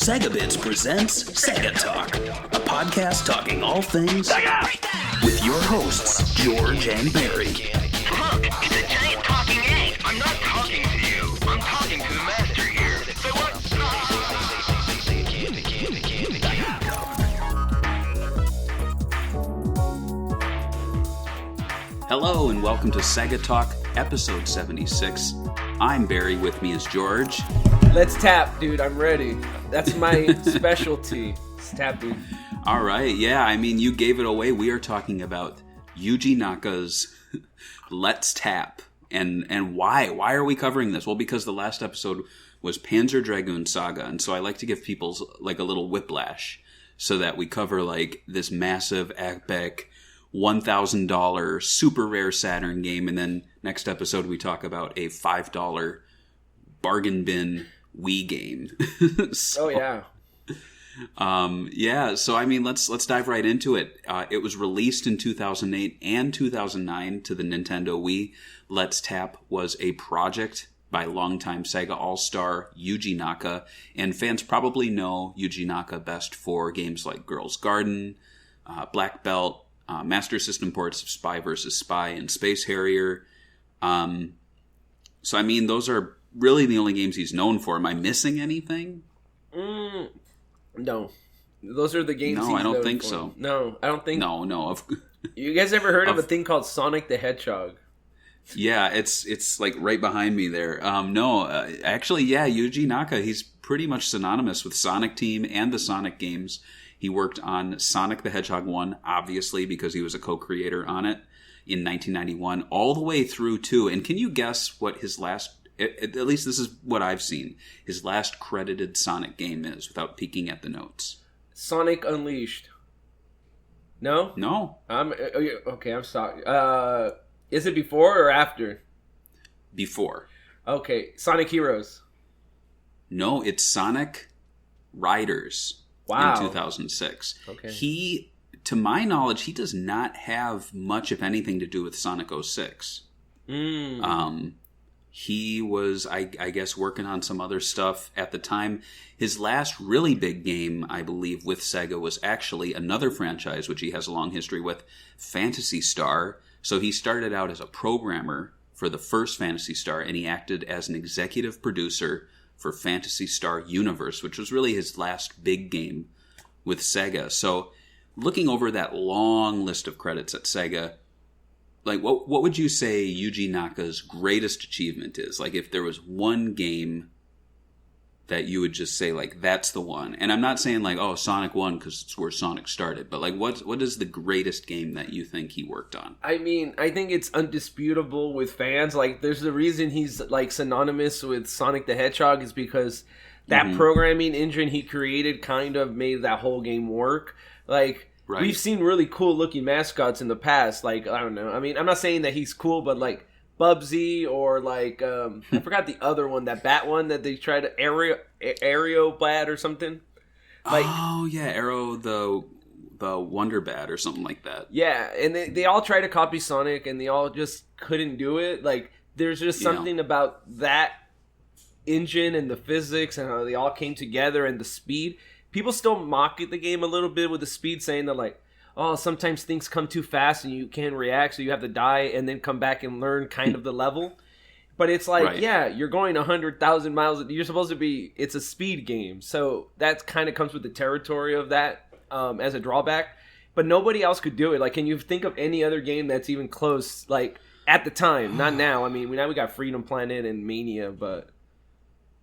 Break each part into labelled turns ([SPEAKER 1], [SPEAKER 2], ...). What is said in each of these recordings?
[SPEAKER 1] SEGA Bits presents SEGA Talk, a podcast talking all things SEGA! With your hosts, George and Barry.
[SPEAKER 2] Look, it's a giant talking egg. I'm not talking to you. I'm talking to the master here. Say what?
[SPEAKER 1] Hello and welcome to SEGA Talk, episode 76. I'm Barry, with me is George.
[SPEAKER 3] Let's tap, dude. I'm ready. That's my specialty. It's tapping.
[SPEAKER 1] All right, yeah, I mean, you gave it away. We are talking about Yuji Naka's Let's Tap. And why? Why are we covering this? Well, because the last episode was Panzer Dragoon Saga, and so I like to give people like a little whiplash so that we cover like this massive, epic, $1,000 super rare Saturn game, and then next episode we talk about a $5 bargain bin Wii game.
[SPEAKER 3] Oh yeah.
[SPEAKER 1] Yeah, so I mean, let's dive right into it. It was released in 2008 and 2009 to the Nintendo Wii. Let's Tap was a project by longtime Sega All-Star Yuji Naka, and fans probably know Yuji Naka best for games like Girls' Garden, Black Belt, Master System ports of Spy vs. Spy and Space Harrier. So I mean, those are really the only games he's known for. Am I missing anything?
[SPEAKER 3] No. Those are the games he's
[SPEAKER 1] No, I don't
[SPEAKER 3] known
[SPEAKER 1] think
[SPEAKER 3] for.
[SPEAKER 1] so.
[SPEAKER 3] No, I don't think...
[SPEAKER 1] No.
[SPEAKER 3] You guys ever heard of a thing called Sonic the Hedgehog?
[SPEAKER 1] Yeah, it's like right behind me there. Actually, yeah, Yuji Naka, he's pretty much synonymous with Sonic Team and the Sonic games. He worked on Sonic the Hedgehog 1, obviously, because he was a co-creator on it in 1991, all the way through 2. And can you guess what his last, at least this is what I've seen, his last credited Sonic game is, without peeking at the notes?
[SPEAKER 3] Sonic Unleashed. No?
[SPEAKER 1] No.
[SPEAKER 3] Okay, I'm sorry. Is it before or after?
[SPEAKER 1] Before.
[SPEAKER 3] Okay, Sonic Heroes.
[SPEAKER 1] No, it's Sonic Riders.
[SPEAKER 3] Wow.
[SPEAKER 1] In 2006.
[SPEAKER 3] Okay.
[SPEAKER 1] He, to my knowledge, he does not have much, if anything, to do with Sonic 06. He was, I guess, working on some other stuff at the time. His last really big game, I believe, with Sega was actually another franchise, which he has a long history with, Phantasy Star. So he started out as a programmer for the first Phantasy Star, and he acted as an executive producer for Phantasy Star Universe, which was really his last big game with Sega. So looking over that long list of credits at Sega, like what would you say Yuji Naka's greatest achievement is? Like if there was one game that you would just say like that's the one. And I'm not saying like, oh, Sonic 1 because it's where Sonic started, but like what is the greatest game that you think he worked on?
[SPEAKER 3] I mean, I think it's undisputable with fans. Like there's the reason he's like synonymous with Sonic the Hedgehog is because that programming engine he created kind of made that whole game work. Like
[SPEAKER 1] right.
[SPEAKER 3] We've seen really cool looking mascots in the past. Like, I don't know. I mean, I'm not saying that he's cool, but like Bubsy or like I forgot the other one, that bat one that they tried to Aereo Bat or something. Like,
[SPEAKER 1] oh yeah, Arrow the Wonder Bat or something like that.
[SPEAKER 3] Yeah, and they all tried to copy Sonic and they all just couldn't do it. Like there's just something about that engine and the physics and how they all came together and the speed. People still mock at the game a little bit with the speed, saying that like, oh, sometimes things come too fast and you can't react, so you have to die and then come back and learn kind of the level. But it's like,
[SPEAKER 1] right.
[SPEAKER 3] Yeah, you're going 100,000 miles. You're supposed to be, it's a speed game. So that kind of comes with the territory of that as a drawback. But nobody else could do it. Like, can you think of any other game that's even close, like, at the time? Not now. I mean, now we got Freedom Planet and Mania, but...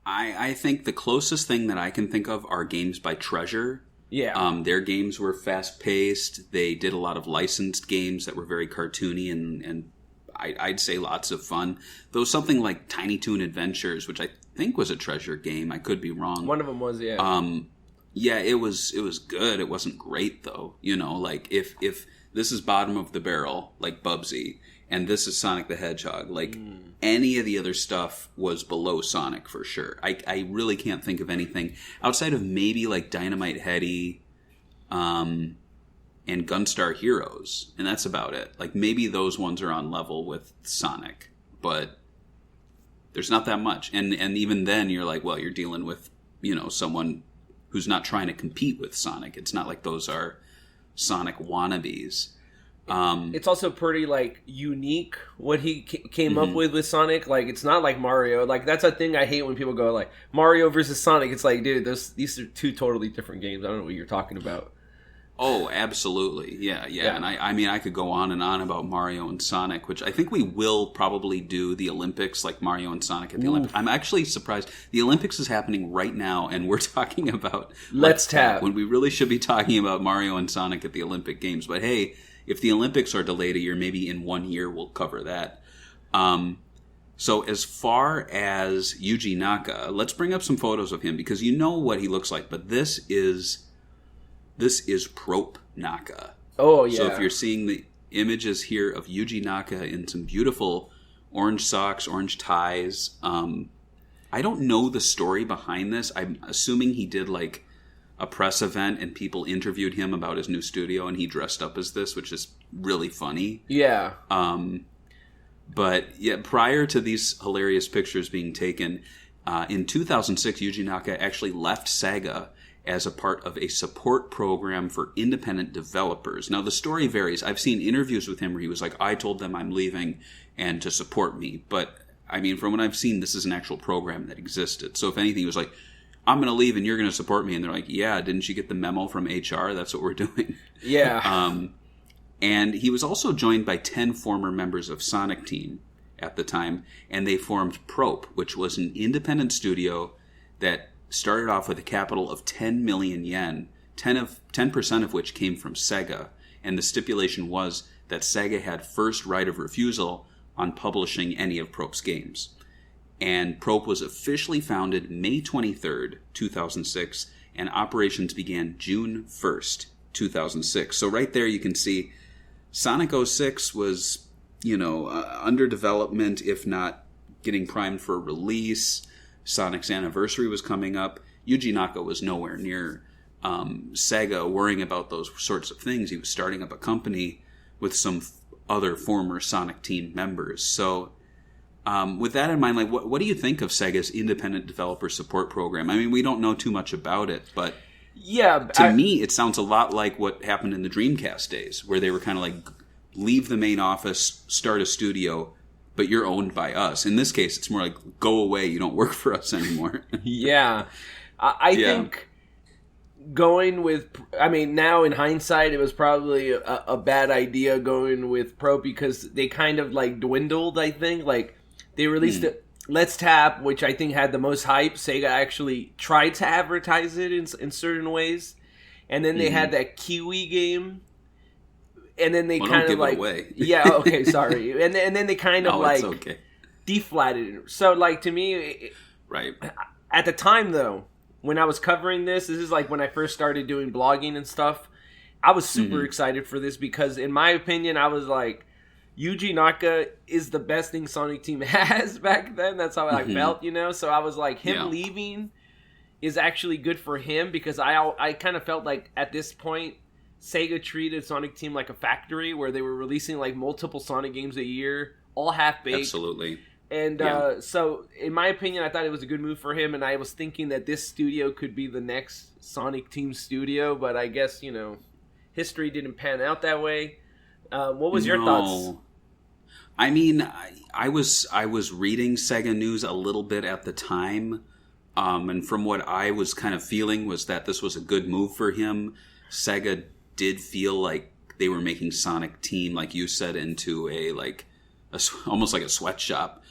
[SPEAKER 1] I think the closest thing that I can think of are games by Treasure.
[SPEAKER 3] Yeah.
[SPEAKER 1] Their games were fast-paced. They did a lot of licensed games that were very cartoony and I'd say lots of fun. There was something like Tiny Toon Adventures, which I think was a Treasure game. I could be wrong.
[SPEAKER 3] One of them was, yeah.
[SPEAKER 1] Yeah, it was good. It wasn't great, though. You know, like, if this is bottom of the barrel, like Bubsy, and this is Sonic the Hedgehog, like, any of the other stuff was below Sonic, for sure. I really can't think of anything outside of maybe, like, Dynamite Headdy, and Gunstar Heroes, and that's about it. Like, maybe those ones are on level with Sonic, but there's not that much. And even then, you're like, well, you're dealing with, you know, someone who's not trying to compete with Sonic. It's not like those are Sonic wannabes.
[SPEAKER 3] It's also pretty like unique what he came up with Sonic. Like, it's not like Mario. Like, that's a thing I hate when people go like Mario versus Sonic. It's like, dude, these are two totally different games. I don't know what you're talking about.
[SPEAKER 1] Oh, absolutely. Yeah. And I mean, I could go on and on about Mario and Sonic, which I think we will probably do the Olympics, like Mario and Sonic at the Olympics. I'm actually surprised. The Olympics is happening right now, and we're talking about
[SPEAKER 3] Let's Tap,
[SPEAKER 1] when we really should be talking about Mario and Sonic at the Olympic Games. But hey, if the Olympics are delayed a year, maybe in 1 year we'll cover that. So as far as Yuji Naka, let's bring up some photos of him, because you know what he looks like, but this is Prope Naka.
[SPEAKER 3] Oh, yeah.
[SPEAKER 1] So if you're seeing the images here of Yuji Naka in some beautiful orange socks, orange ties, I don't know the story behind this. I'm assuming he did like a press event and people interviewed him about his new studio and he dressed up as this, which is really funny.
[SPEAKER 3] Yeah.
[SPEAKER 1] But yeah, prior to these hilarious pictures being taken, in 2006, Yuji Naka actually left SEGA as a part of a support program for independent developers. Now, the story varies. I've seen interviews with him where he was like, I told them I'm leaving and to support me. But, I mean, from what I've seen, this is an actual program that existed. So, if anything, he was like, I'm going to leave and you're going to support me. And they're like, yeah, didn't you get the memo from HR? That's what we're doing.
[SPEAKER 3] Yeah.
[SPEAKER 1] And he was also joined by 10 former members of Sonic Team at the time. And they formed Prope, which was an independent studio that started off with a capital of 10 million yen, 10% of which came from SEGA. And the stipulation was that SEGA had first right of refusal on publishing any of Prope's games. And Prope was officially founded May 23rd, 2006, and operations began June 1st, 2006. So right there you can see Sonic 06 was, under development, if not getting primed for release. Sonic's anniversary was coming up. Yuji Naka was nowhere near SEGA worrying about those sorts of things. He was starting up a company with some other former Sonic Team members. So with that in mind, like, what do you think of SEGA's independent developer support program? I mean, we don't know too much about it, but to me, it sounds a lot like what happened in the Dreamcast days, where they were kind of like, leave the main office, start a studio, but you're owned by us. In this case, it's more like, go away, you don't work for us anymore.
[SPEAKER 3] Yeah. I think going with... I mean, now in hindsight, it was probably a bad idea going with Pro, because they kind of, like, dwindled, I think. Like, they released Let's Tap, which I think had the most hype. Sega actually tried to advertise it in certain ways. And then they had that Kiwi game. And then they kind of like, yeah, okay, sorry. And then they kind of deflated it. So like, to me,
[SPEAKER 1] right.
[SPEAKER 3] At the time though, when I was covering this is like when I first started doing blogging and stuff, I was super excited for this, because in my opinion, I was like, Yuji Naka is the best thing Sonic Team has back then. That's how I felt, So I was like, him leaving is actually good for him, because I kind of felt like at this point, Sega treated Sonic Team like a factory where they were releasing like multiple Sonic games a year, all half-baked.
[SPEAKER 1] Absolutely.
[SPEAKER 3] And so, in my opinion, I thought it was a good move for him, and I was thinking that this studio could be the next Sonic Team studio, but I guess, history didn't pan out that way. What was your thoughts?
[SPEAKER 1] I mean, I was reading Sega news a little bit at the time, and from what I was kind of feeling was that this was a good move for him. Sega did feel like they were making Sonic Team, like you said, into almost like a sweatshop,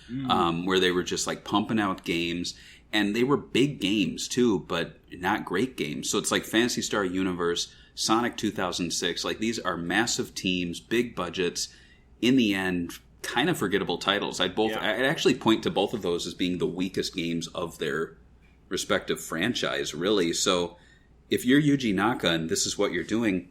[SPEAKER 1] where they were just like pumping out games, and they were big games too, but not great games. So it's like Phantasy Star Universe, Sonic 2006, like these are massive teams, big budgets. In the end, kind of forgettable titles. I'd actually point to both of those as being the weakest games of their respective franchise, really. So if you're Yuji Naka and this is what you're doing,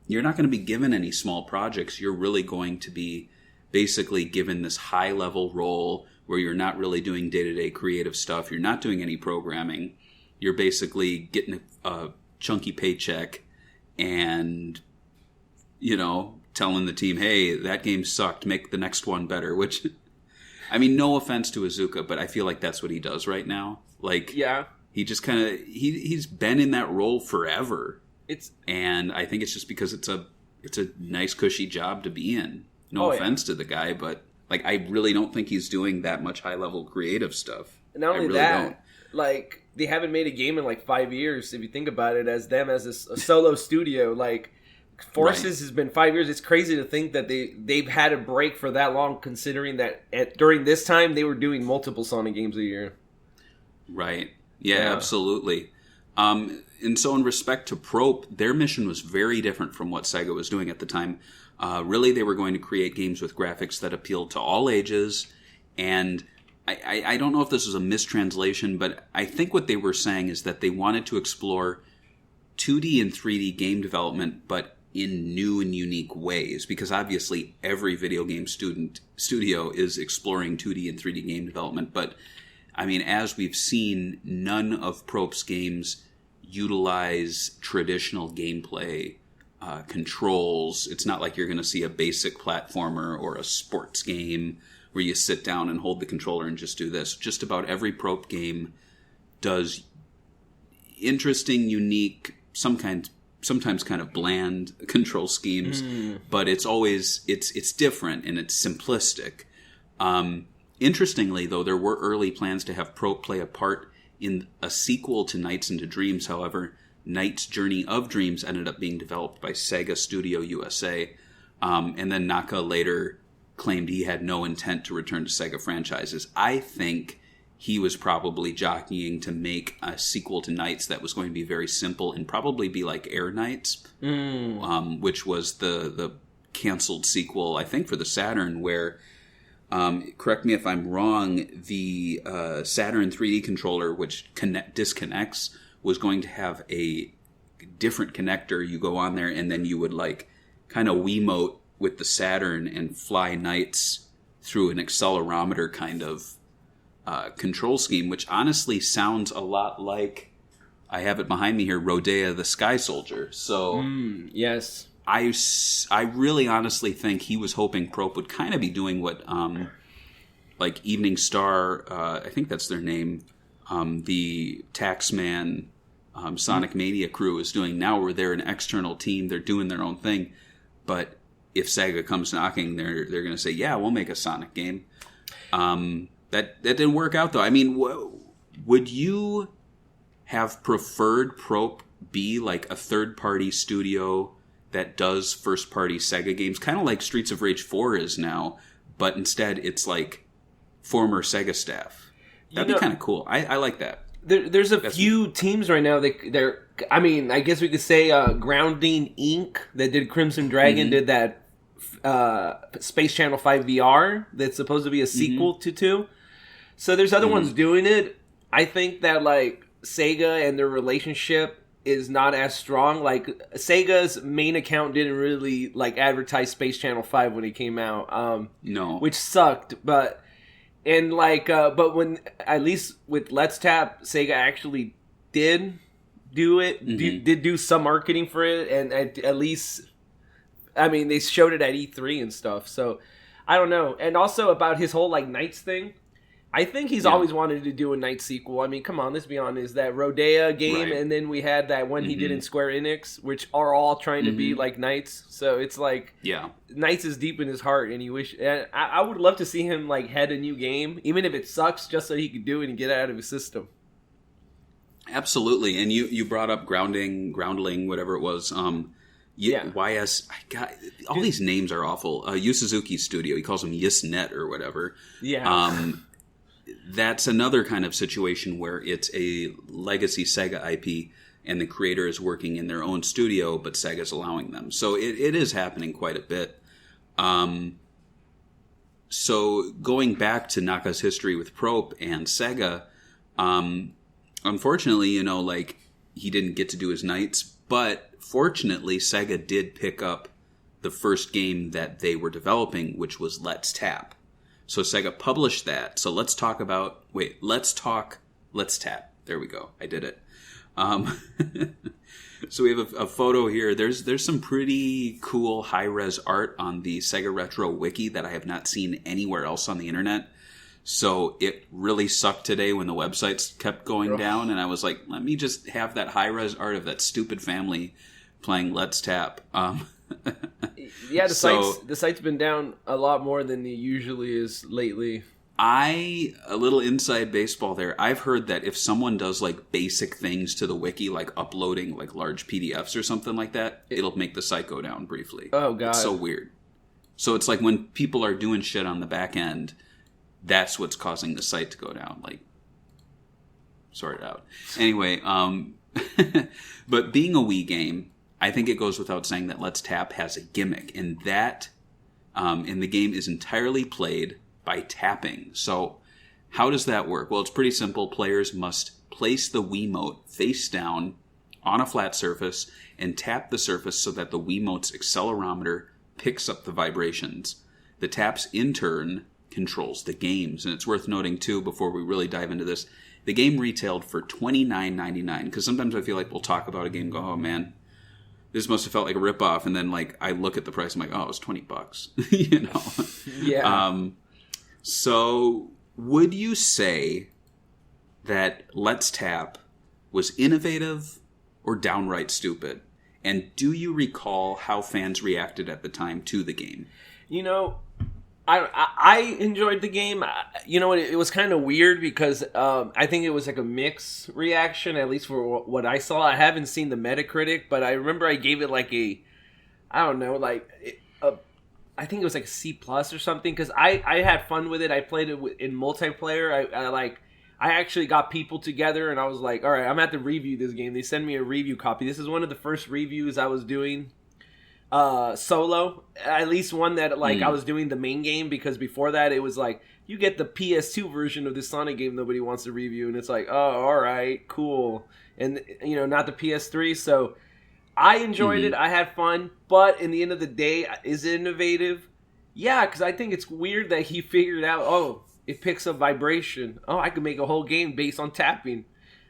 [SPEAKER 1] you're not going to be given any small projects. You're really going to be basically given this high-level role where you're not really doing day-to-day creative stuff. You're not doing any programming. You're basically getting a chunky paycheck and, telling the team, hey, that game sucked, make the next one better. Which, I mean, no offense to Iizuka, but I feel like that's what he does right now. Like, He just kind of he's been in that role forever. And I think it's just because it's a nice cushy job to be in. No offense to the guy, but like I really don't think he's doing that much high level creative stuff.
[SPEAKER 3] And not only
[SPEAKER 1] really
[SPEAKER 3] that,
[SPEAKER 1] don't.
[SPEAKER 3] like they haven't made a game in like 5 years. If you think about it, as a solo studio, like Forces has been 5 years. It's crazy to think that they've had a break for that long, considering that during this time they were doing multiple Sonic games a year.
[SPEAKER 1] Right. Yeah. Absolutely. And so in respect to Probe, their mission was very different from what Sega was doing at the time. Really, they were going to create games with graphics that appealed to all ages. And I don't know if this was a mistranslation, but I think what they were saying is that they wanted to explore 2D and 3D game development, but in new and unique ways. Because obviously every video game studio is exploring 2D and 3D game development. But, I mean, as we've seen, none of Probe's games utilize traditional gameplay controls. It's not like you're going to see a basic platformer or a sports game where you sit down and hold the controller and just do this. Just about every Probe game does interesting, unique, sometimes kind of bland control schemes, but it's always it's different and it's simplistic. Interestingly, though, there were early plans to have Probe play a part in a sequel to Nights into Dreams. However, Knight's Journey of Dreams ended up being developed by Sega Studio USA, and then Naka later claimed he had no intent to return to Sega franchises. I think he was probably jockeying to make a sequel to Knights that was going to be very simple and probably be like Air Knights, which was the canceled sequel, I think, for the Saturn, where, correct me if I'm wrong, the Saturn 3D controller, which disconnects, was going to have a different connector. You go on there and then you would like kind of Wiimote with the Saturn and fly Knights through an accelerometer kind of control scheme, which honestly sounds a lot like, I have it behind me here, Rodea the Sky Soldier. So
[SPEAKER 3] yes,
[SPEAKER 1] I really honestly think he was hoping Probe would kind of be doing what like Evening Star, I think that's their name, the Taxman Sonic Mania crew is doing now, where they're an external team, they're doing their own thing, but if Sega comes knocking, they're going to say, yeah, we'll make a Sonic game. That didn't work out, though. I mean, would you have preferred Probe be like a third-party studio that does first-party Sega games, kind of like Streets of Rage 4 is now, but instead it's like former Sega staff? That'd be kind of cool. I like that.
[SPEAKER 3] There's a few teams right now that I mean, I guess we could say Grounding Inc. that did Crimson Dragon did that Space Channel 5 VR that's supposed to be a sequel to 2. So there's other ones doing it. I think that like Sega and their relationship is not as strong. Like Sega's main account didn't really like advertise Space Channel 5 when it came out.
[SPEAKER 1] No,
[SPEAKER 3] which sucked. But when at least with Let's Tap, Sega actually did do it. Did do some marketing for it, and at least, I mean, they showed it at E3 and stuff. So I don't know. And also about his whole like Knights thing. I think he's always wanted to do a Knight sequel. I mean, come on, let's be honest. That Rodea game, and then we had that one he did in Square Enix, which are all trying to be like Knights. So it's like, Knights is deep in his heart, and he wish. And I would love to see him like head a new game, even if it sucks, just so he could do it and get it out of his system.
[SPEAKER 1] Absolutely, and you brought up Groundling, whatever it was. YS. All these names are awful. Yu Suzuki's studio. He calls them YisNet or whatever. Yeah. That's another kind of situation where it's a legacy Sega IP and the creator is working in their own studio, but Sega's allowing them. So it is happening quite a bit. So going back to Naka's history with Probe and Sega, unfortunately, like he didn't get to do his Knights, but fortunately Sega did pick up the first game that they were developing, which was Let's Tap. So Sega published that. So let's talk Let's Tap. There we go. I did it. So we have a photo here. There's some pretty cool high-res art on the Sega Retro Wiki that I have not seen anywhere else on the internet. So it really sucked today when the websites kept going down, and I was like, let me just have that high-res art of that stupid family playing Let's Tap.
[SPEAKER 3] Yeah, the site's been down a lot more than it usually is lately.
[SPEAKER 1] A little inside baseball there. I've heard that if someone does like basic things to the wiki, like uploading like large PDFs or something like that, it'll make the site go down briefly.
[SPEAKER 3] Oh, God.
[SPEAKER 1] It's so weird. So it's like when people are doing shit on the back end, that's what's causing the site to go down. Like, sort it out. Anyway, but being a Wii game, I think it goes without saying that Let's Tap has a gimmick, and that in the game is entirely played by tapping. So how does that work? Well, it's pretty simple. Players must place the Wiimote face down on a flat surface and tap the surface so that the Wiimote's accelerometer picks up the vibrations. The taps, in turn, controls the games. And it's worth noting, too, before we really dive into this, the game retailed for $29.99. Because sometimes I feel like we'll talk about a game and go, oh, man, this must have felt like a ripoff. And then, like, I look at the price, I'm like, oh, it was $20. You know?
[SPEAKER 3] Yeah.
[SPEAKER 1] So, would you say that Let's Tap was innovative or downright stupid? And do you recall how fans reacted at the time to the game?
[SPEAKER 3] You know, I enjoyed the game. You know, it was kind of weird because I think it was like a mixed reaction, at least for what I saw. I haven't seen the Metacritic, but I remember I gave it like I think it was like a C+ or something, because I had fun with it. I played it in multiplayer. I actually got people together, and I was like, all right, I'm going to have to review this game. They sent me a review copy. This is one of the first reviews I was doing solo. At least one that I was doing the main game, because before that it was like, you get the PS2 version of this Sonic game nobody wants to review, and it's like, oh, all right, cool. And, you know, not the PS3, so I enjoyed it. I had fun, but in the end of the day, is it innovative? Yeah, because I think it's weird that he figured out, oh, it picks up vibration. Oh, I could make a whole game based on tapping.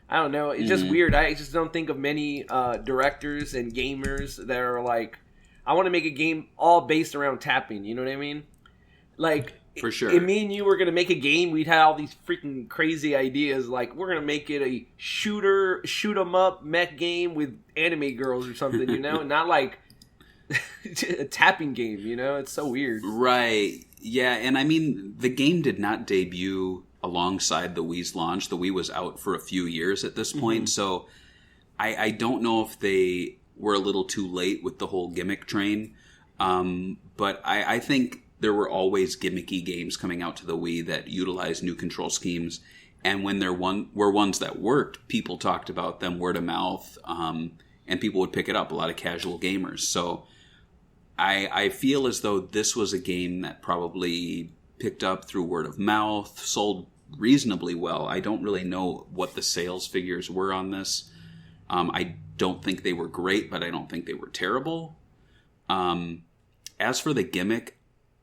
[SPEAKER 3] I don't know. It's just weird. I just don't think of many directors and gamers that are like, I want to make a game all based around tapping. You know what I mean? Like,
[SPEAKER 1] for sure.
[SPEAKER 3] If me and you were going to make a game, we'd have all these freaking crazy ideas. Like, we're going to make it a shoot 'em up mech game with anime girls or something, you know? Not like a tapping game, you know? It's so weird.
[SPEAKER 1] Right. Yeah, and I mean, the game did not debut alongside the Wii's launch. The Wii was out for a few years at this point, so I don't know if they were a little too late with the whole gimmick train. But I think there were always gimmicky games coming out to the Wii that utilized new control schemes. And when there were ones that worked, people talked about them word of mouth, and people would pick it up, a lot of casual gamers. So I feel as though this was a game that probably picked up through word of mouth, sold reasonably well. I don't really know what the sales figures were on this. I don't think they were great, but I don't think they were terrible. As for the gimmick,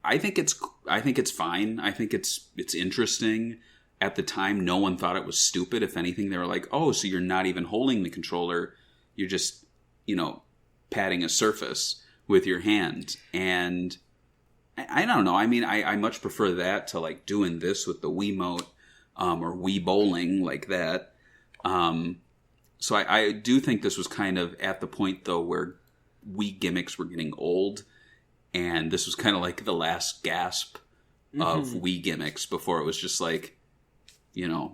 [SPEAKER 1] I think it's fine. I think it's interesting. At the time, no one thought it was stupid. If anything, they were like, "Oh, so you're not even holding the controller; you're just, patting a surface with your hand." And I don't know. I mean, I much prefer that to like doing this with the Wiimote or Wii bowling like that. So I do think this was kind of at the point though where Wii gimmicks were getting old, and this was kind of like the last gasp of Wii gimmicks before it was just like,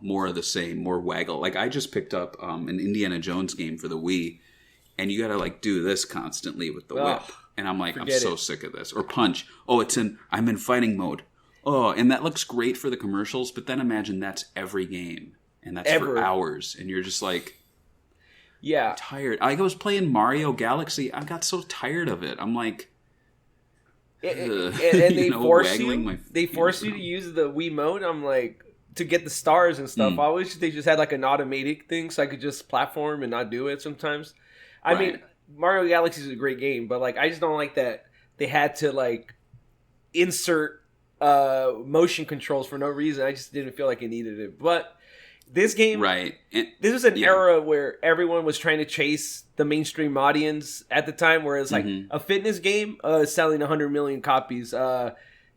[SPEAKER 1] more of the same, more waggle. Like I just picked up an Indiana Jones game for the Wii, and you got to like do this constantly with the whip. And I'm like, I'm so sick of this. Or punch. Oh, I'm in fighting mode. Oh, and that looks great for the commercials, but then imagine that's every game. And that's for hours. And you're just like,
[SPEAKER 3] yeah,
[SPEAKER 1] I'm tired. I was playing Mario Galaxy. I got so tired of it. I'm like,
[SPEAKER 3] and they force you to use the Wiimote. I'm like, to get the stars and stuff. I wish they just had like an automatic thing so I could just platform and not do it sometimes. I mean, Mario Galaxy is a great game, but like I just don't like that they had to like insert motion controls for no reason. I just didn't feel like it needed it. But this game, this was an era where everyone was trying to chase the mainstream audience at the time, where it's like a fitness game selling 100 million copies.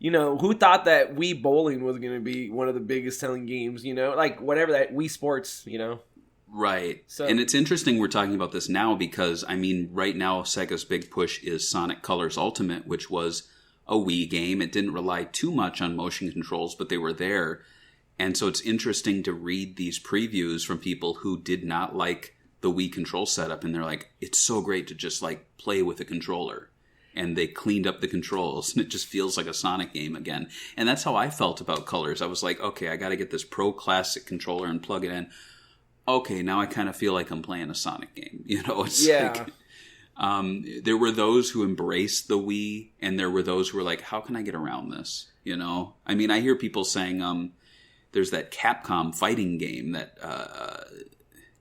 [SPEAKER 3] who thought that Wii Bowling was going to be one of the biggest selling games, like whatever that Wii Sports,
[SPEAKER 1] Right.
[SPEAKER 3] So,
[SPEAKER 1] and it's interesting we're talking about this now because, I mean, right now Sega's big push is Sonic Colors Ultimate, which was a Wii game. It didn't rely too much on motion controls, but they were there. And so it's interesting to read these previews from people who did not like the Wii control setup. And they're like, it's so great to just like play with a controller. And they cleaned up the controls and it just feels like a Sonic game again. And that's how I felt about Colors. I was like, okay, I got to get this Pro Classic controller and plug it in. Okay, now I kind of feel like I'm playing a Sonic game. It's like... there were those who embraced the Wii, and there were those who were like, how can I get around this? I mean, I hear people saying there's that Capcom fighting game that,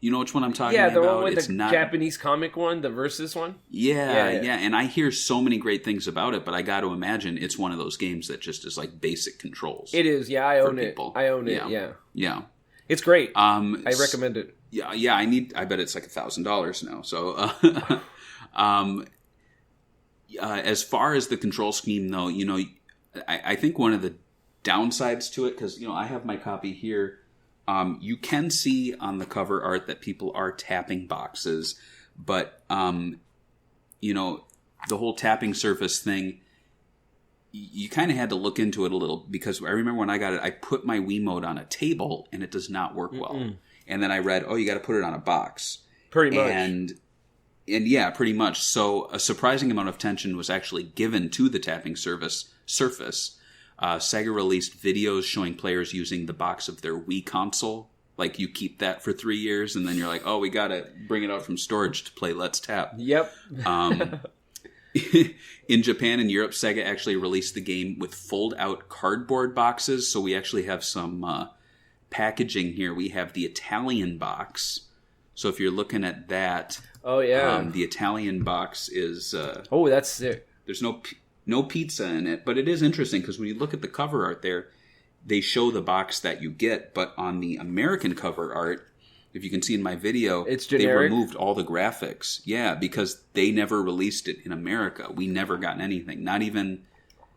[SPEAKER 1] you know which one I'm talking about?
[SPEAKER 3] Yeah, the one with the Japanese comic one, the Versus one?
[SPEAKER 1] Yeah, and I hear so many great things about it, but I got to imagine it's one of those games that just is like basic controls.
[SPEAKER 3] It is, yeah, I own it.
[SPEAKER 1] Yeah.
[SPEAKER 3] It's great. I recommend it.
[SPEAKER 1] Yeah, I bet it's like $1,000 now, so... as far as the control scheme, though, I think one of the downsides to it, because, I have my copy here, you can see on the cover art that people are tapping boxes, but, the whole tapping surface thing, you kind of had to look into it a little, because I remember when I got it, I put my Wiimote on a table, and it does not work well. And then I read, you got to put it on a box.
[SPEAKER 3] Pretty much.
[SPEAKER 1] And yeah, pretty much. So a surprising amount of attention was actually given to the tapping surface. Sega released videos showing players using the box of their Wii console. Like, you keep that for 3 years, and then you're like, we got to bring it out from storage to play Let's Tap.
[SPEAKER 3] Yep.
[SPEAKER 1] In Japan and Europe, Sega actually released the game with fold-out cardboard boxes. So we actually have some packaging here. We have the Italian box. So if you're looking at that...
[SPEAKER 3] Oh, yeah.
[SPEAKER 1] The Italian box is...
[SPEAKER 3] that's sick.
[SPEAKER 1] There's no pizza in it, but it is interesting because when you look at the cover art there, they show the box that you get, but on the American cover art, if you can see in my video,
[SPEAKER 3] it's generic.
[SPEAKER 1] They removed all the graphics. Yeah, because they never released it in America. We never got anything. Not even...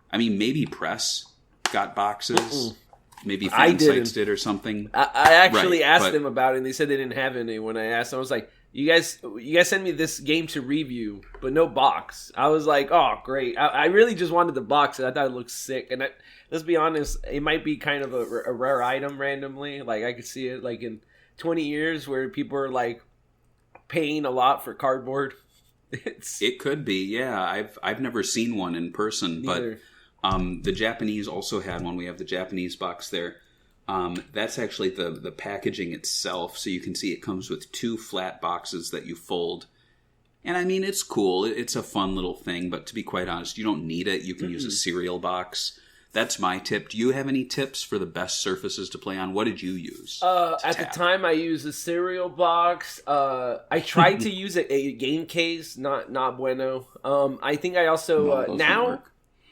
[SPEAKER 1] I mean, maybe Press got boxes. Maybe fan sites did or something.
[SPEAKER 3] I actually asked them about it, and they said they didn't have any. When I asked them, I was like... You guys sent me this game to review, but no box. I was like, oh, great. I really just wanted the box, and I thought it looked sick. And let's be honest, it might be kind of a rare item randomly. Like, I could see it like in 20 years where people are like paying a lot for cardboard.
[SPEAKER 1] It could be, yeah. I've never seen one in person,
[SPEAKER 3] neither.
[SPEAKER 1] But the Japanese also had one. We have the Japanese box there. That's actually the packaging itself. So you can see it comes with 2 flat boxes that you fold. And I mean, it's cool. It's a fun little thing. But to be quite honest, you don't need it. You can use a cereal box. That's my tip. Do you have any tips for the best surfaces to play on? What did you use?
[SPEAKER 3] At the time, I used a cereal box. I tried to use a game case. Not bueno. I think I also... now...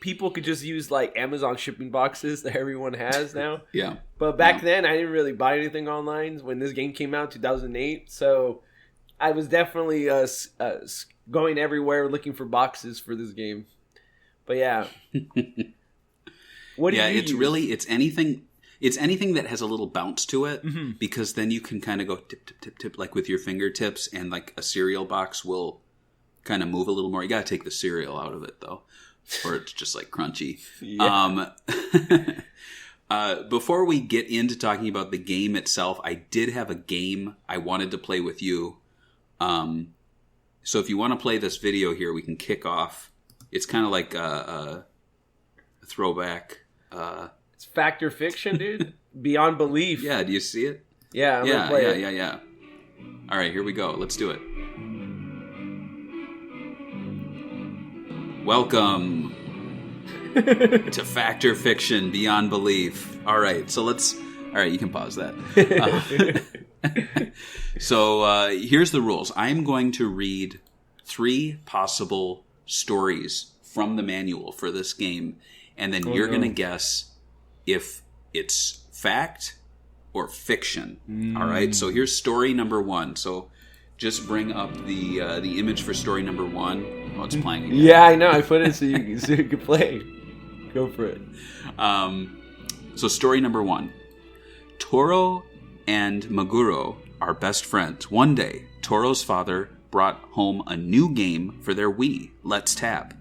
[SPEAKER 3] People could just use like Amazon shipping boxes that everyone has now.
[SPEAKER 1] Yeah.
[SPEAKER 3] But back then, I didn't really buy anything online when this game came out, 2008. So I was definitely going everywhere looking for boxes for this game. But yeah. What do you use?
[SPEAKER 1] It's anything that has a little bounce to it, because then you can kind of go tip, tip, tip, tip, like with your fingertips, and like a cereal box will kind of move a little more. You got to take the cereal out of it though. Or it's just like crunchy. Yeah. Before we get into talking about the game itself, I did have a game I wanted to play with you. So if you want to play this video here, we can kick off. It's kind of like a throwback.
[SPEAKER 3] It's fact or fiction, dude. Beyond belief.
[SPEAKER 1] Yeah, do you see it?
[SPEAKER 3] Yeah,
[SPEAKER 1] yeah. All right, here we go. Let's do it. Welcome to Fact or Fiction Beyond Belief. All right, you can pause that. So here's the rules. I'm going to read 3 possible stories from the manual for this game, and then you're going to guess if it's fact or fiction. All right, so here's story number 1. So just bring up the image for story number 1. Oh, it's playing again.
[SPEAKER 3] Yeah, I know. I put it so you can play. Go for it.
[SPEAKER 1] So story number 1. Toro and Meguro are best friends. One day, Toro's father brought home a new game for their Wii, Let's Tap.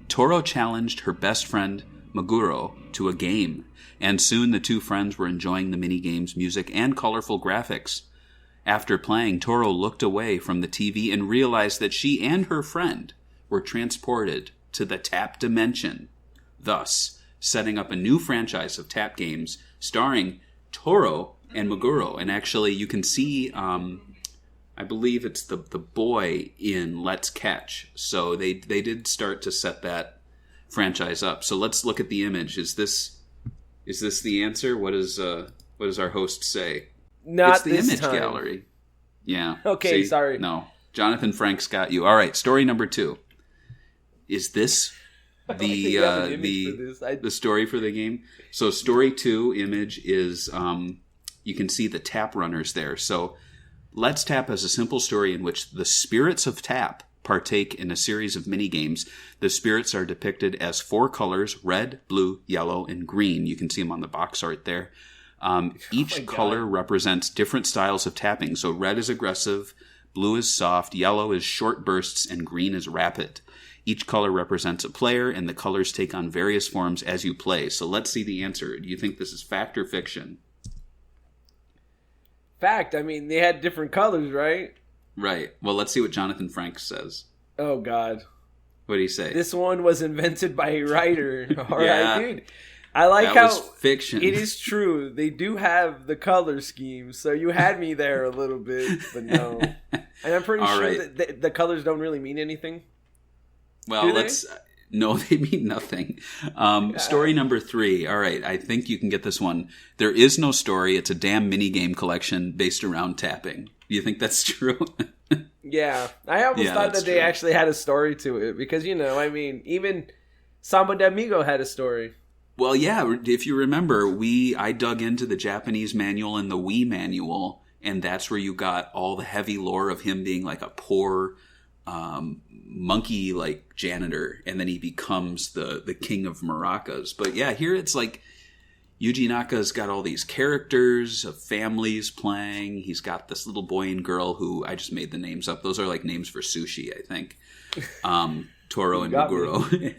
[SPEAKER 1] Toro challenged her best friend, Meguro, to a game, and soon the two friends were enjoying the minigame's music and colorful graphics. After playing, Toro looked away from the TV and realized that she and her friend were transported to the Tap dimension, thus setting up a new franchise of Tap games starring Toro and Meguro. And actually, you can see, I believe it's the boy in Let's Catch. So they did start to set that franchise up. So let's look at the image. Is this the answer? What does our host say?
[SPEAKER 3] Not
[SPEAKER 1] it's the
[SPEAKER 3] this
[SPEAKER 1] image
[SPEAKER 3] time.
[SPEAKER 1] gallery. Yeah.
[SPEAKER 3] Okay,
[SPEAKER 1] See?
[SPEAKER 3] sorry.
[SPEAKER 1] No. Jonathan Frank's got you. All right, story number 2. Is this the story for the game? So story 2 image is you can see the Tap runners there. So Let's Tap has a simple story in which the spirits of Tap partake in a series of mini games. The spirits are depicted as 4 colors: red, blue, yellow, and green. You can see them on the box art there. Each color represents different styles of tapping. So red is aggressive, blue is soft, yellow is short bursts, and green is rapid. Each color represents a player, and the colors take on various forms as you play. So let's see the answer. Do you think this is fact or fiction?
[SPEAKER 3] Fact. I mean, they had different colors, right?
[SPEAKER 1] Right. Well, let's see what Jonathan Frank says.
[SPEAKER 3] Oh, God.
[SPEAKER 1] What do you say?
[SPEAKER 3] This one was invented by a writer. All
[SPEAKER 1] Yeah.
[SPEAKER 3] right, dude. I like
[SPEAKER 1] that
[SPEAKER 3] how
[SPEAKER 1] was fiction.
[SPEAKER 3] it is true. They do have the color scheme, so you had me there a little bit, but no. And I'm pretty
[SPEAKER 1] All
[SPEAKER 3] sure
[SPEAKER 1] right.
[SPEAKER 3] that the colors don't really mean anything.
[SPEAKER 1] Well,
[SPEAKER 3] Do they?
[SPEAKER 1] let's... No, they mean nothing. Story number 3. All right, I think you can get this one. There is no story. It's a damn minigame collection based around tapping. Do you think that's true?
[SPEAKER 3] Yeah. I almost thought
[SPEAKER 1] that's
[SPEAKER 3] that they
[SPEAKER 1] true.
[SPEAKER 3] actually had a story to it, because, I mean, even Samba de Amigo had a story.
[SPEAKER 1] Well, yeah, if you remember, I dug into the Japanese manual and the Wii manual, and that's where you got all the heavy lore of him being like a poor monkey like janitor, and then he becomes the king of maracas. But yeah, here it's like Yuji Naka's got all these characters of families playing. He's got this little boy and girl who I just made the names up. Those are like names for sushi, I think. Toro and Meguro.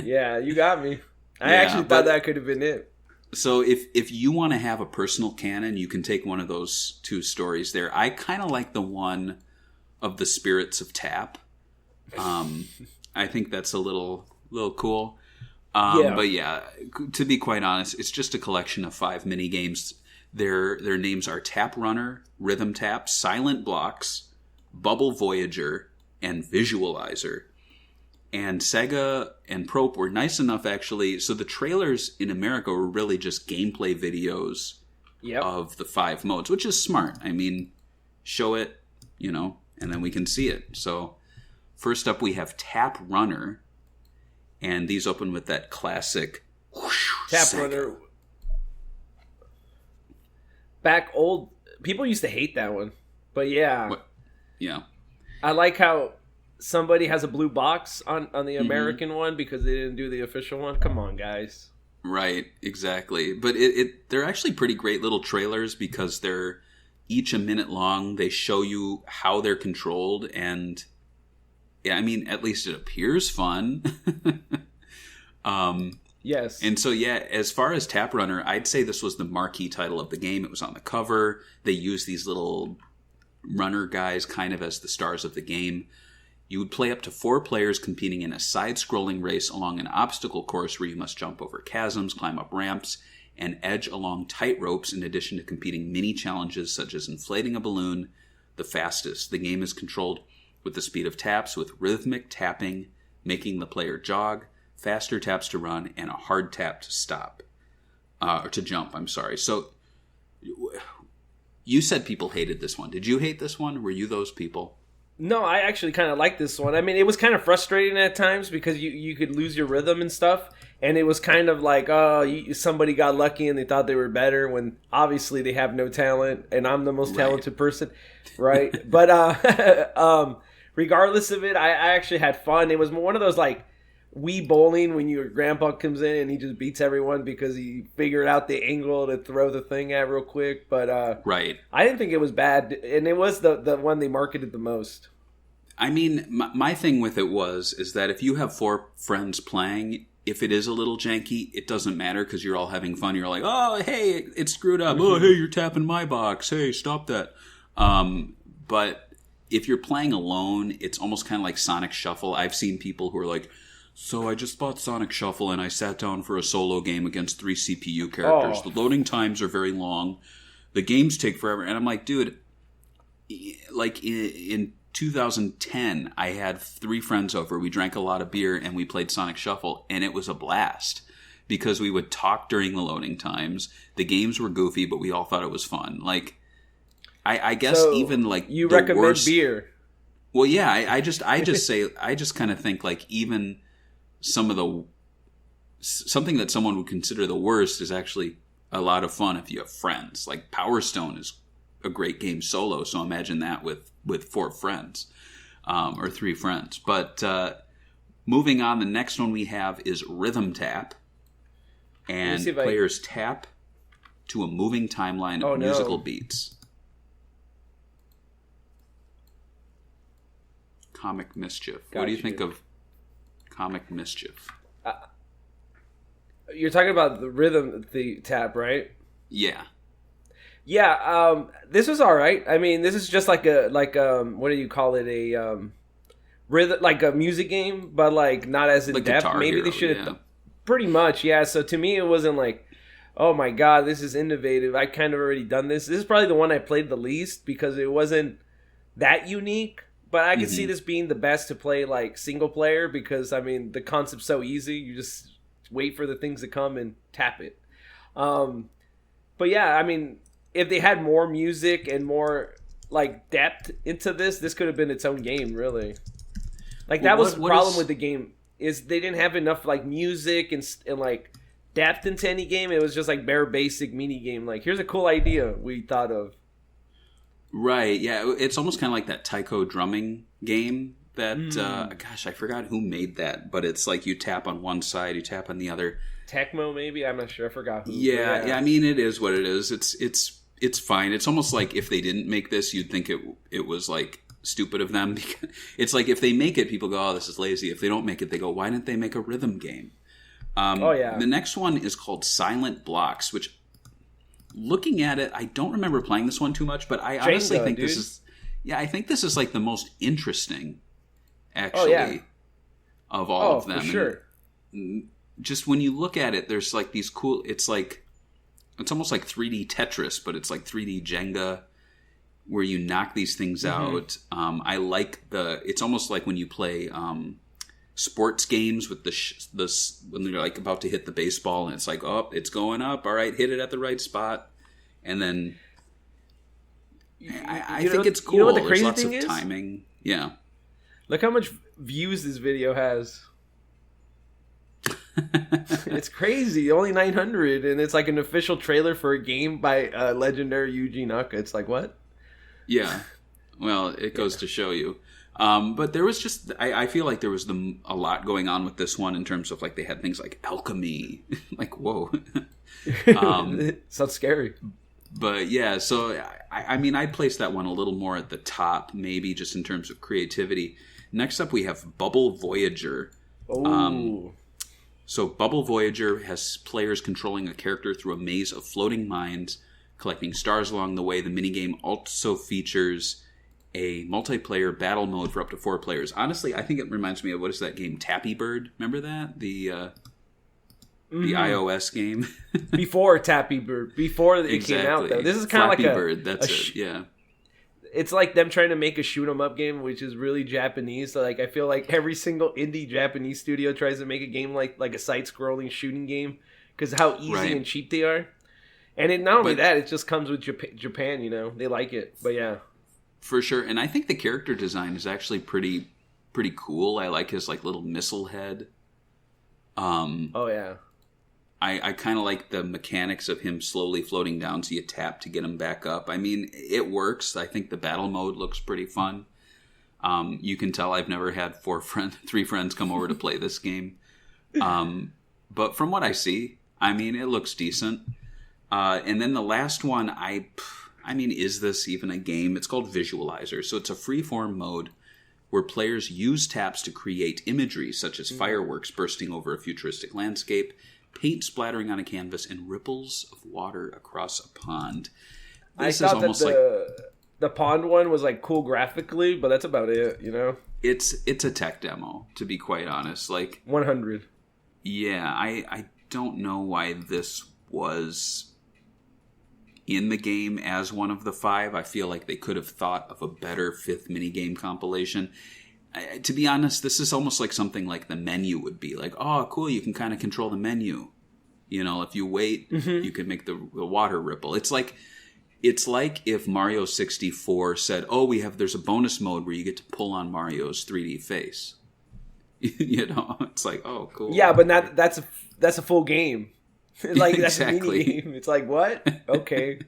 [SPEAKER 3] Yeah, you got me. I
[SPEAKER 1] Yeah,
[SPEAKER 3] actually
[SPEAKER 1] but-
[SPEAKER 3] thought that could have been it.
[SPEAKER 1] So if you want to have a personal canon, you can take one of those 2 stories there. I kind of like the one of the spirits of Tap. I think that's a little cool.
[SPEAKER 3] Yeah.
[SPEAKER 1] But yeah, to be quite honest, it's just a collection of 5 mini games. Their names are Tap Runner, Rhythm Tap, Silent Blocks, Bubble Voyager, and Visualizer. And Sega and Probe were nice enough, actually. So the trailers in America were really just gameplay videos of the 5 modes, which is smart. I mean, show it, and then we can see it. So first up, we have Tap Runner. And these open with that classic whoosh,
[SPEAKER 3] Tap
[SPEAKER 1] Sega.
[SPEAKER 3] Runner. Back old. People used to hate that one. But yeah.
[SPEAKER 1] What? Yeah.
[SPEAKER 3] I like how somebody has a blue box on the American one because they didn't do the official one. Come on, guys.
[SPEAKER 1] Right, exactly. But they're actually pretty great little trailers because they're each a minute long. They show you how they're controlled, and yeah, I mean, at least it appears fun.
[SPEAKER 3] Yes.
[SPEAKER 1] And so, yeah, as far as Tap Runner, I'd say this was the marquee title of the game. It was on the cover. They used these little runner guys kind of as the stars of the game. You would play up to 4 players competing in a side-scrolling race along an obstacle course where you must jump over chasms, climb up ramps, and edge along tight ropes, in addition to competing mini challenges such as inflating a balloon the fastest. The game is controlled with the speed of taps, with rhythmic tapping making the player jog, faster taps to run, and a hard tap to stop. Or to jump, I'm sorry. So, you said people hated this one. Did you hate this one? Were you those people?
[SPEAKER 3] No, I actually kind of like this one. I mean, it was kind of frustrating at times because you could lose your rhythm and stuff. And it was kind of like, somebody got lucky and they thought they were better when obviously they have no talent. And I'm the most talented person, right? But regardless of it, I actually had fun. It was one of those like Wii bowling when your grandpa comes in and he just beats everyone because he figured out the angle to throw the thing at real quick. But
[SPEAKER 1] right.
[SPEAKER 3] I didn't think it was bad, and it was the one they marketed the most.
[SPEAKER 1] I mean, my thing with it is that if you have 4 friends playing, if it is a little janky, it doesn't matter because you're all having fun. You're like, oh, hey, it's screwed up. Oh, hey, you're tapping my box. Hey, stop that. But if you're playing alone, it's almost kind of like Sonic Shuffle. I've seen people who are like, so I just bought Sonic Shuffle and I sat down for a solo game against 3 CPU characters.
[SPEAKER 3] Oh.
[SPEAKER 1] The loading times are very long. The games take forever. And I'm like, dude, like in 2010, I had 3 friends over. We drank a lot of beer and we played Sonic Shuffle, and it was a blast because we would talk during the loading times. The games were goofy, but we all thought it was fun. Like, I guess so even like
[SPEAKER 3] you recommend worst, beer.
[SPEAKER 1] Well, yeah, I just say I just kind of think like even something that someone would consider the worst is actually a lot of fun if you have friends. Like Power Stone is a great game solo, so imagine that with 4 friends or 3 friends. But moving on, the next one we have is Rhythm Tap, and players tap to a moving timeline of musical beats. Comic Mischief. What do you think of Comic Mischief?
[SPEAKER 3] You're talking about the tap, right?
[SPEAKER 1] Yeah.
[SPEAKER 3] Yeah, this was all right. I mean, this is just like what do you call it? A rhythm, like a music game, but like not as in depth. Maybe Hero, they should have pretty much. Yeah. So to me, it wasn't like, oh my god, this is innovative. I kind of already done this. This is probably the one I played the least because it wasn't that unique. But I could see this being the best to play like single player because I mean the concept's so easy. You just wait for the things to come and tap it. But yeah, I mean, if they had more music and more like depth into this could have been its own game, really. Like that was the problem with the game is they didn't have enough like music and like depth into any game. It was just like bare basic mini game. Like here's a cool idea we thought of.
[SPEAKER 1] Right, yeah. It's almost kind of like that taiko drumming game that, gosh, I forgot who made that, but it's like you tap on one side, you tap on the other.
[SPEAKER 3] Tecmo, maybe? I'm not sure. I forgot who.
[SPEAKER 1] Yeah, I mean, it is what it is. It's fine. It's almost like if they didn't make this, you'd think it was like stupid of them. It's like if they make it, people go, oh, this is lazy. If they don't make it, they go, why didn't they make a rhythm game? The next one is called Silent Blocks, which... Looking at it, I don't remember playing this one too much, but I honestly think this is... Yeah, I think this is like the most interesting, actually, of all of them.
[SPEAKER 3] For sure.
[SPEAKER 1] And just when you look at it, there's like these cool... It's almost like 3D Tetris, but it's like 3D Jenga, where you knock these things out. I like it's almost like when you play sports games with when they're like about to hit the baseball and it's like, oh, it's going up. All right, hit it at the right spot. And then I think it's cool.
[SPEAKER 3] You know what the crazy
[SPEAKER 1] There's lots
[SPEAKER 3] thing
[SPEAKER 1] of
[SPEAKER 3] is?
[SPEAKER 1] timing. Yeah.
[SPEAKER 3] Look how much views this video has. It's crazy. Only 900, and it's like an official trailer for a game by legendary Yuji Naka. It's like, what?
[SPEAKER 1] Yeah. Well, it goes to show you. But there was just, I feel like there was a lot going on with this one in terms of like they had things like alchemy. Like, whoa.
[SPEAKER 3] Sounds scary.
[SPEAKER 1] But yeah, so I mean, I'd place that one a little more at the top, maybe just in terms of creativity. Next up, we have Bubble Voyager.
[SPEAKER 3] Oh.
[SPEAKER 1] So Bubble Voyager has players controlling a character through a maze of floating mines, collecting stars along the way. The minigame also features a multiplayer battle mode for up to 4 players. Honestly, I think it reminds me of, what is that game, Tappy Bird? Remember that? The iOS game?
[SPEAKER 3] Before Tappy Bird. Before it came out, though. This is kind of like
[SPEAKER 1] Bird, that's it, yeah.
[SPEAKER 3] It's like them trying to make a shoot 'em up game, which is really Japanese. So like I feel like every single indie Japanese studio tries to make a game like a side-scrolling shooting game because how easy and cheap they are. And not only that, it just comes with Japan, you know. They like it. But yeah.
[SPEAKER 1] For sure. And I think the character design is actually pretty cool. I like his like little missile head.
[SPEAKER 3] Oh yeah.
[SPEAKER 1] I kind of like the mechanics of him slowly floating down, so you tap to get him back up. I mean, it works. I think the battle mode looks pretty fun. You can tell I've never had 3 friends come over to play this game. But from what I see, I mean, it looks decent. And then the last one, I mean, is this even a game? It's called Visualizer. So it's a free-form mode where players use taps to create imagery, such as fireworks bursting over a futuristic landscape, paint splattering on a canvas, and ripples of water across a pond. This
[SPEAKER 3] I thought that the pond one was like cool graphically, but that's about it, you know?
[SPEAKER 1] It's a tech demo, to be quite honest. Like
[SPEAKER 3] 100.
[SPEAKER 1] Yeah, I don't know why this was in the game as one of the 5. I feel like they could have thought of a better 5th minigame compilation. To be honest, this is almost like something like the menu would be. Like, oh, cool, you can kind of control the menu. You know, if you wait, you can make the water ripple. It's like if Mario 64 said, oh, there's a bonus mode where you get to pull on Mario's 3D face. You know, it's like, oh, cool.
[SPEAKER 3] Yeah, but that's a full game. Like, that's
[SPEAKER 1] Exactly.
[SPEAKER 3] a mini game. It's like, what? Okay.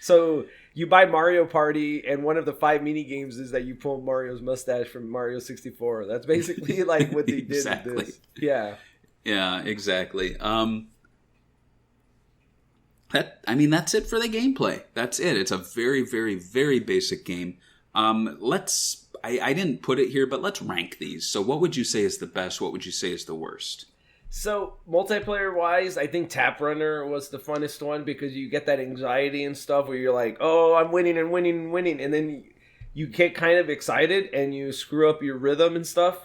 [SPEAKER 3] So you buy Mario Party, and one of the 5 mini games is that you pull Mario's mustache from Mario 64. That's basically like what they did
[SPEAKER 1] Exactly.
[SPEAKER 3] with this. Yeah.
[SPEAKER 1] Yeah, exactly. That's it for the gameplay. That's it. It's a very, very, very basic game. I didn't put it here, but let's rank these. So what would you say is the best? What would you say is the worst?
[SPEAKER 3] So, multiplayer-wise, I think Tap Runner was the funnest one because you get that anxiety and stuff where you're like, oh, I'm winning and winning and winning. And then you get kind of excited and you screw up your rhythm and stuff.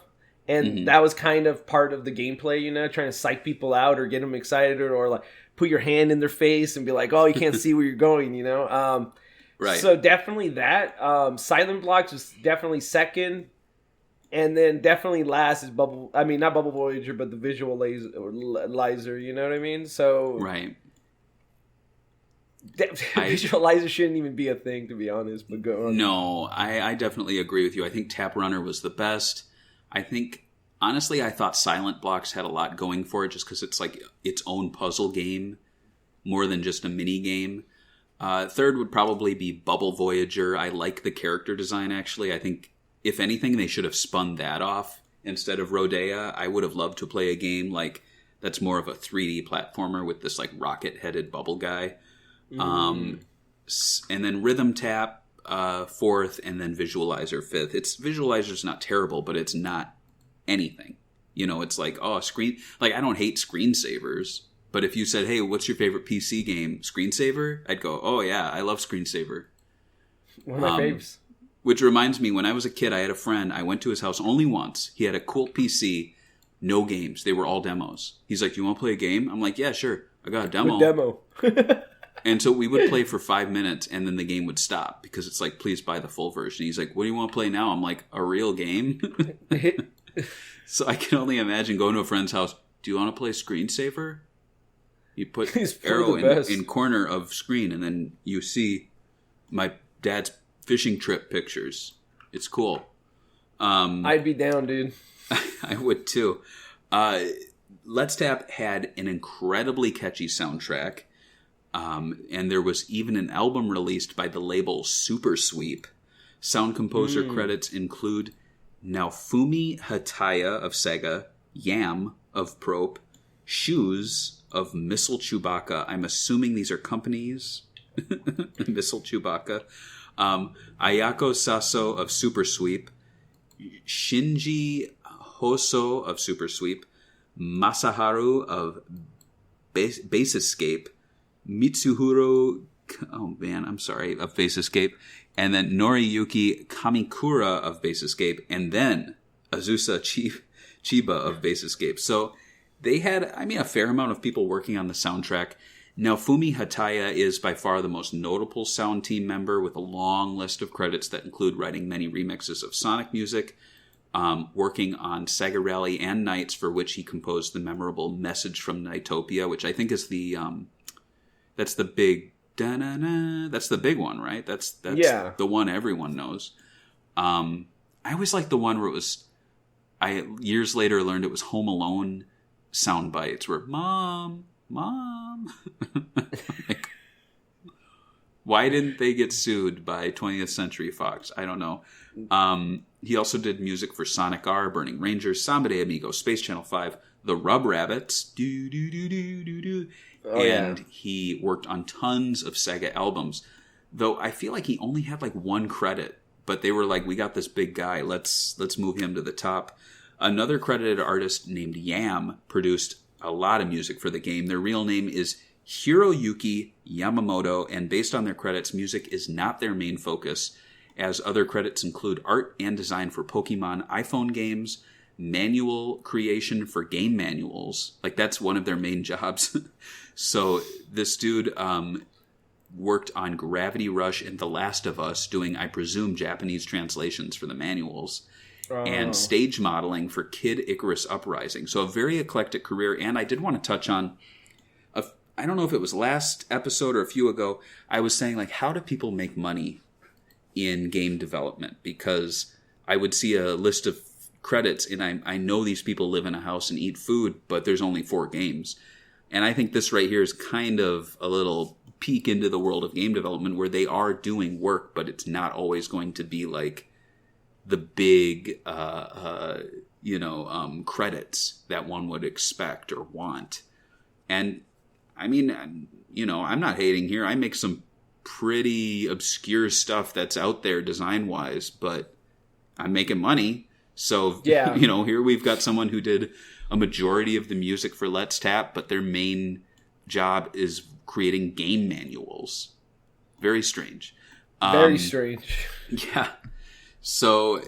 [SPEAKER 3] And that was kind of part of the gameplay, you know, trying to psych people out or get them excited or like put your hand in their face and be like, oh, you can't see where you're going, you know?
[SPEAKER 1] Right.
[SPEAKER 3] So, definitely that. Silent Blocks was definitely second. And then definitely last is not Bubble Voyager, but the Visualizer, you know what I mean? So
[SPEAKER 1] Right.
[SPEAKER 3] Visualizer shouldn't even be a thing, to be honest, but go on.
[SPEAKER 1] No, I definitely agree with you. I think Tap Runner was the best. I think, honestly, I thought Silent Blocks had a lot going for it just because it's like its own puzzle game more than just a mini game. Third would probably be Bubble Voyager. I like the character design, actually. I think, if anything, they should have spun that off instead of Rodea. I would have loved to play a game like that's more of a 3D platformer with this like rocket-headed bubble guy. And then Rhythm Tap fourth, and then Visualizer fifth. Visualizer's not terrible, but it's not anything. You know, it's like, oh, I don't hate screensavers, but if you said, hey, what's your favorite PC game? Screensaver? I'd go, oh yeah, I love Screensaver.
[SPEAKER 3] One of my faves.
[SPEAKER 1] Which reminds me, when I was a kid, I had a friend. I went to his house only once. He had a cool PC, no games. They were all demos. He's like, you want to play a game? I'm like, yeah, sure. I got a demo. And so we would play for 5 minutes, and then the game would stop because it's like, please buy the full version. He's like, what do you want to play now? I'm like, a real game? So I can only imagine going to a friend's house. Do you want to play Screensaver? You put arrow in corner of screen, and then you see my dad's fishing trip pictures. It's cool.
[SPEAKER 3] I'd be down, dude.
[SPEAKER 1] I would too. Let's Tap had an incredibly catchy soundtrack. And there was even an album released by the label Super Sweep. Sound composer credits include Naofumi Hataya of Sega, Yam of Probe, Shoes of Missile Chewbacca. I'm assuming these are companies. Missile Chewbacca. Ayako Saso of Super Sweep, Shinji Hoso of Super Sweep, Masaharu of Base Escape, Mitsuhiro, of Base Escape, and then Noriyuki Kamikura of Base Escape, and then Azusa Chiba of Base Escape. So they had, a fair amount of people working on the soundtrack. Naofumi Hataya is by far the most notable sound team member with a long list of credits that include writing many remixes of Sonic music, working on Sega Rally and Nights, for which he composed the memorable Message from Nightopia, which I think is that's the big da-na-na, that's the big one, right? That's the one everyone knows. I always liked the one where I years later learned it was Home Alone sound bites where Mom. Like, why didn't they get sued by 20th Century Fox? I don't know. He also did music for Sonic R, Burning Rangers, Samba de Amigo, Space Channel 5, the Rub Rabbits. Do, do, do, do, do, do.
[SPEAKER 3] Oh,
[SPEAKER 1] and
[SPEAKER 3] yeah.
[SPEAKER 1] he worked on tons of Sega albums. Though I feel like he only had like one credit. But they were like, we got this big guy. Let's move him to the top. Another credited artist named Yam produced a lot of music for the game. Their real name is Hiroyuki Yamamoto, and based on their credits, music is not their main focus, as other credits include art and design for Pokemon iPhone games, manual creation for game manuals. Like, that's one of their main jobs. So this dude worked on Gravity Rush and The Last of Us, doing, I presume, Japanese translations for the manuals. And stage modeling for Kid Icarus Uprising. So a very eclectic career. And I did want to touch on, I don't know if it was last episode or a few ago, I was saying, like, how do people make money in game development? Because I would see a list of credits, and I know these people live in a house and eat food, but there's only 4 games. And I think this right here is kind of a little peek into the world of game development, where they are doing work, but it's not always going to be like the big, credits that one would expect or want. And I mean, I'm not hating here. I make some pretty obscure stuff that's out there design-wise, but I'm making money. So,
[SPEAKER 3] yeah.
[SPEAKER 1] Here we've got someone who did a majority of the music for Let's Tap, but their main job is creating game manuals. Very strange.
[SPEAKER 3] Very strange.
[SPEAKER 1] Yeah. So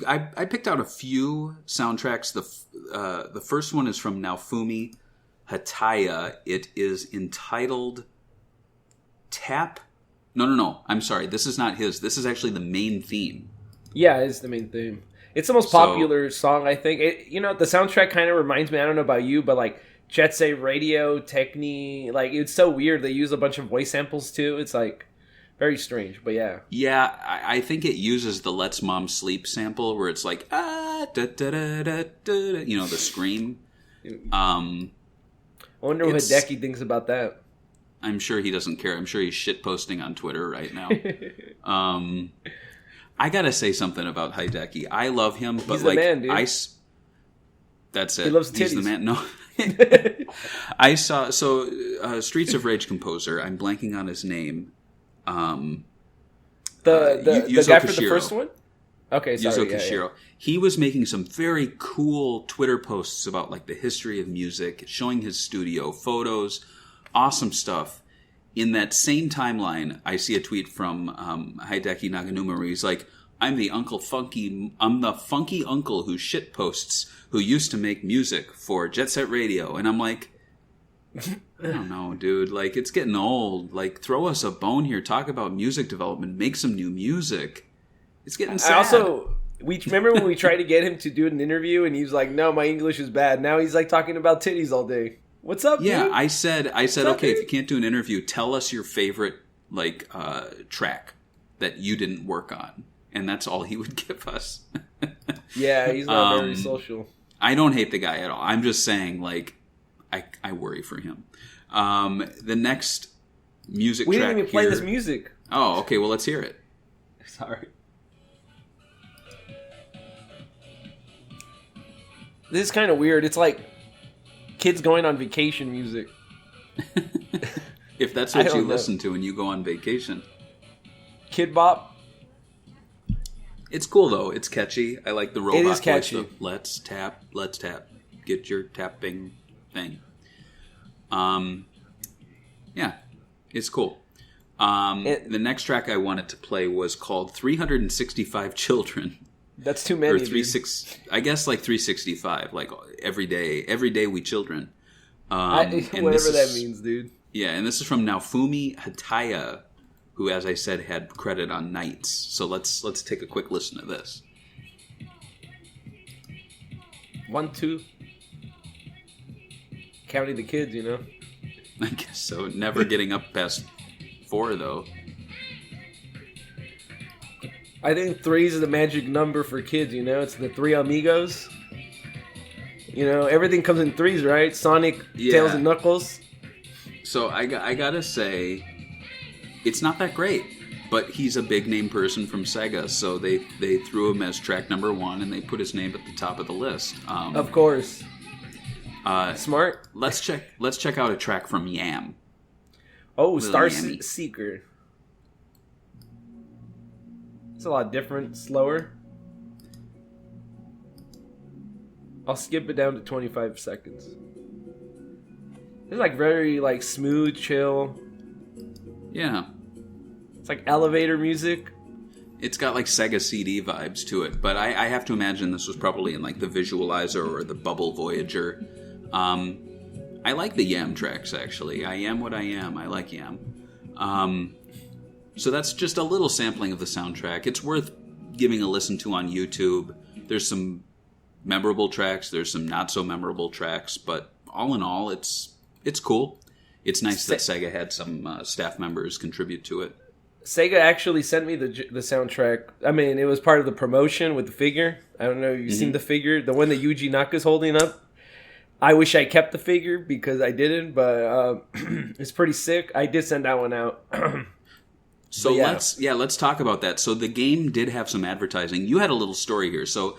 [SPEAKER 1] I picked out a few soundtracks. The first one is from Naofumi Hataya. It is entitled Tap. No. I'm sorry. This is not his. This is actually the main theme.
[SPEAKER 3] Yeah, it's the main theme. It's the most popular song, I think. The soundtrack kind of reminds me, I don't know about you, but like Jet Set Radio, Techni, like it's so weird. They use a bunch of voice samples too. It's like very strange, but yeah. Yeah,
[SPEAKER 1] I think it uses the Let's Mom Sleep sample where it's like, da, da, da, da, da, the scream.
[SPEAKER 3] I wonder what Hideki thinks about that.
[SPEAKER 1] I'm sure he doesn't care. I'm sure he's shitposting on Twitter right now. I gotta say something about Hideki. I love him, but
[SPEAKER 3] he's
[SPEAKER 1] like,
[SPEAKER 3] the man, dude.
[SPEAKER 1] That's it.
[SPEAKER 3] He loves titties.
[SPEAKER 1] He's the man. No. I saw, Streets of Rage composer, I'm blanking on his name.
[SPEAKER 3] The guy for the first one? Okay, sorry.
[SPEAKER 1] Yuzo Koshiro. Yeah. He was making some very cool Twitter posts about like the history of music, showing his studio photos, awesome stuff. In that same timeline, I see a tweet from Hideki Naganuma where he's like, I'm the funky uncle who shit posts, who used to make music for Jet Set Radio. And I'm like, I don't know, dude. Like, it's getting old. Like, throw us a bone here. Talk about music development. Make some new music. It's getting sad.
[SPEAKER 3] We remember when we tried to get him to do an interview, and he was like, no, my English is bad. Now he's like talking about titties all day. What's up, dude?
[SPEAKER 1] Yeah, I said, okay, if you can't do an interview, tell us your favorite, track that you didn't work on. And that's all he would give us.
[SPEAKER 3] Yeah, he's not very social.
[SPEAKER 1] I don't hate the guy at all. I'm just saying, like, I worry for him. The next music track
[SPEAKER 3] we didn't even play this music.
[SPEAKER 1] Oh, okay. Well, let's hear it.
[SPEAKER 3] Sorry. This is kind of weird. It's like kids going on vacation music.
[SPEAKER 1] If that's what you listen to when you go on vacation.
[SPEAKER 3] Kid Bop.
[SPEAKER 1] It's cool, though. It's catchy. I like the robot
[SPEAKER 3] it is catchy.
[SPEAKER 1] voice. Let's tap. Get your tapping thing. Yeah, it's cool. The next track I wanted to play was called 365 Children.
[SPEAKER 3] That's too many.
[SPEAKER 1] Or I guess like 365, like every day we children.
[SPEAKER 3] Whatever that means, dude.
[SPEAKER 1] Yeah, and this is from Naofumi Hataya, who, as I said, had credit on Nights. So let's take a quick listen to this.
[SPEAKER 3] 1, 2. Counting the kids, you know?
[SPEAKER 1] I guess so. Never getting up past 4, though.
[SPEAKER 3] I think 3 is the magic number for kids, you know? It's the 3 amigos. You know, everything comes in 3s, right? Sonic, Tails, and Knuckles.
[SPEAKER 1] So I gotta say, it's not that great. But he's a big name person from Sega, so they threw him as track number 1, and they put his name at the top of the list.
[SPEAKER 3] Of course. Smart.
[SPEAKER 1] Let's check out a track from Yam.
[SPEAKER 3] Oh,
[SPEAKER 1] Little
[SPEAKER 3] Star
[SPEAKER 1] Yammy.
[SPEAKER 3] Seeker. It's a lot different, slower. I'll skip it down to 25 seconds. It's like very like smooth, chill.
[SPEAKER 1] Yeah.
[SPEAKER 3] It's like elevator music.
[SPEAKER 1] It's got like Sega CD vibes to it, but I have to imagine this was probably in like the Visualizer or the Bubble Voyager. I like the Yam tracks, actually. I Am What I Am. I like Yam. So that's just a little sampling of the soundtrack. It's worth giving a listen to on YouTube. There's some memorable tracks. There's some not so memorable tracks, but all in all, it's cool. It's nice that Sega had some staff members contribute to it.
[SPEAKER 3] Sega actually sent me the soundtrack. I mean, it was part of the promotion with the figure. I don't know if you've seen the figure, the one that Yuji Naka's holding up. I wish I kept the figure because I didn't, but it's pretty sick. I did send that one out.
[SPEAKER 1] So let's talk about that. So the game did have some advertising. You had a little story here. So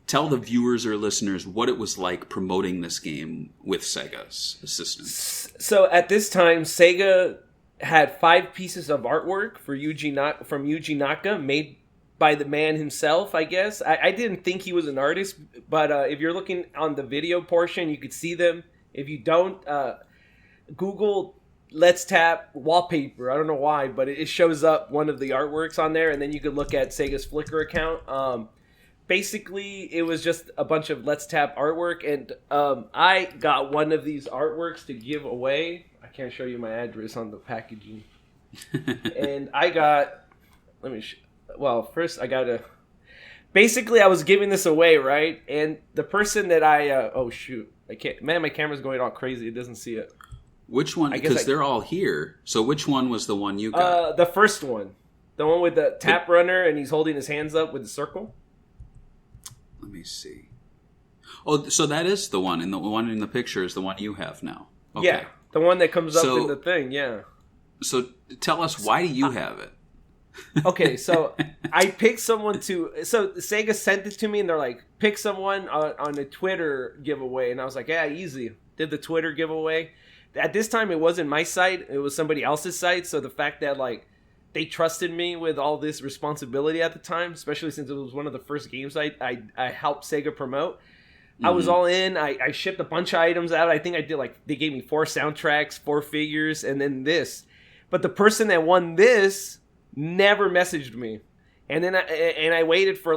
[SPEAKER 1] tell the viewers or listeners what it was like promoting this game with Sega's assistance.
[SPEAKER 3] So at this time, Sega had 5 pieces of artwork for from Yuji Naka, made by the man himself, I guess. I didn't think he was an artist, but if you're looking on the video portion, you could see them. If you don't, Google Let's Tap wallpaper. I don't know why, but it shows up one of the artworks on there, and then you could look at Sega's Flickr account. Basically, it was just a bunch of Let's Tap artwork, and I got one of these artworks to give away. I can't show you my address on the packaging. And I got... first I gotta... Basically, I was giving this away, right? And the person that I... oh, shoot. I can't... Man, my camera's going all crazy. It doesn't see it.
[SPEAKER 1] Which one? Because they're all here. So which one was the one you got?
[SPEAKER 3] The first one. The one with the tap runner, and he's holding his hands up with the circle.
[SPEAKER 1] Let me see. Oh, so that is the one. And the one in the picture is the one you have now. Okay.
[SPEAKER 3] Yeah. The one that comes up in the thing, yeah.
[SPEAKER 1] So tell us, why do you have it?
[SPEAKER 3] Okay, so I picked someone to... So Sega sent it to me, and they're like, pick someone on a Twitter giveaway. And I was like, yeah, easy. Did the Twitter giveaway. At this time, it wasn't my site. It was somebody else's site. So the fact that, like, they trusted me with all this responsibility at the time, especially since it was one of the first games I helped Sega promote. I was all in. I shipped a bunch of items out. I think I did they gave me 4 soundtracks, 4 figures, and then this. But the person that won this never messaged me. And then I waited for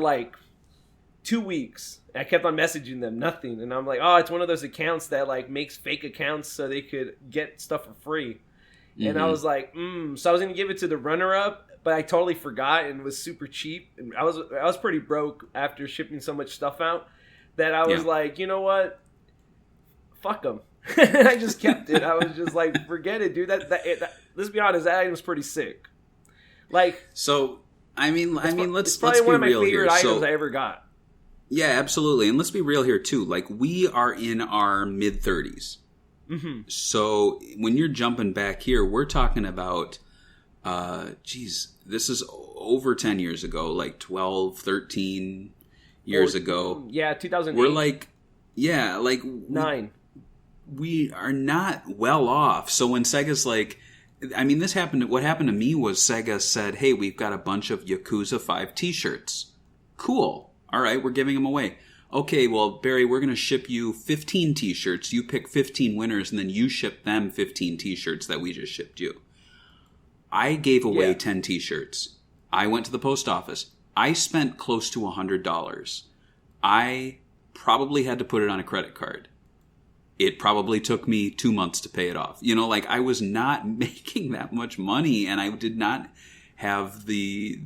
[SPEAKER 3] 2 weeks. I kept on messaging them, nothing. And I'm like, oh, it's one of those accounts that makes fake accounts so they could get stuff for free. And I was like, So I was gonna give it to the runner-up, but I totally forgot, and it was super cheap. And I was pretty broke after shipping so much stuff out. That I was like, you know what? Fuck them. I just kept it. I was just like, forget it, dude. Let's be honest, that item's pretty sick.
[SPEAKER 1] So let's
[SPEAKER 3] it's
[SPEAKER 1] be real here.
[SPEAKER 3] It's probably one of my favorite items I ever got.
[SPEAKER 1] Yeah, absolutely. And let's be real here too. We are in our mid-30s.
[SPEAKER 3] Mm-hmm.
[SPEAKER 1] So when you're jumping back here, we're talking about, this is over 10 years ago, 12, 13 years ago.
[SPEAKER 3] Yeah, 2008.
[SPEAKER 1] We're
[SPEAKER 3] 9.
[SPEAKER 1] We are not well off. So when Sega's this happened. What happened to me was Sega said, hey, we've got a bunch of Yakuza 5 t-shirts. Cool. All right, we're giving them away. Okay, well, Barry, we're going to ship you 15 t-shirts. You pick 15 winners, and then you ship them 15 t-shirts that we just shipped you. I gave away 10 t-shirts. I went to the post office. I spent close to $100. I probably had to put it on a credit card. It probably took me 2 months to pay it off. I was not making that much money, and I did not have the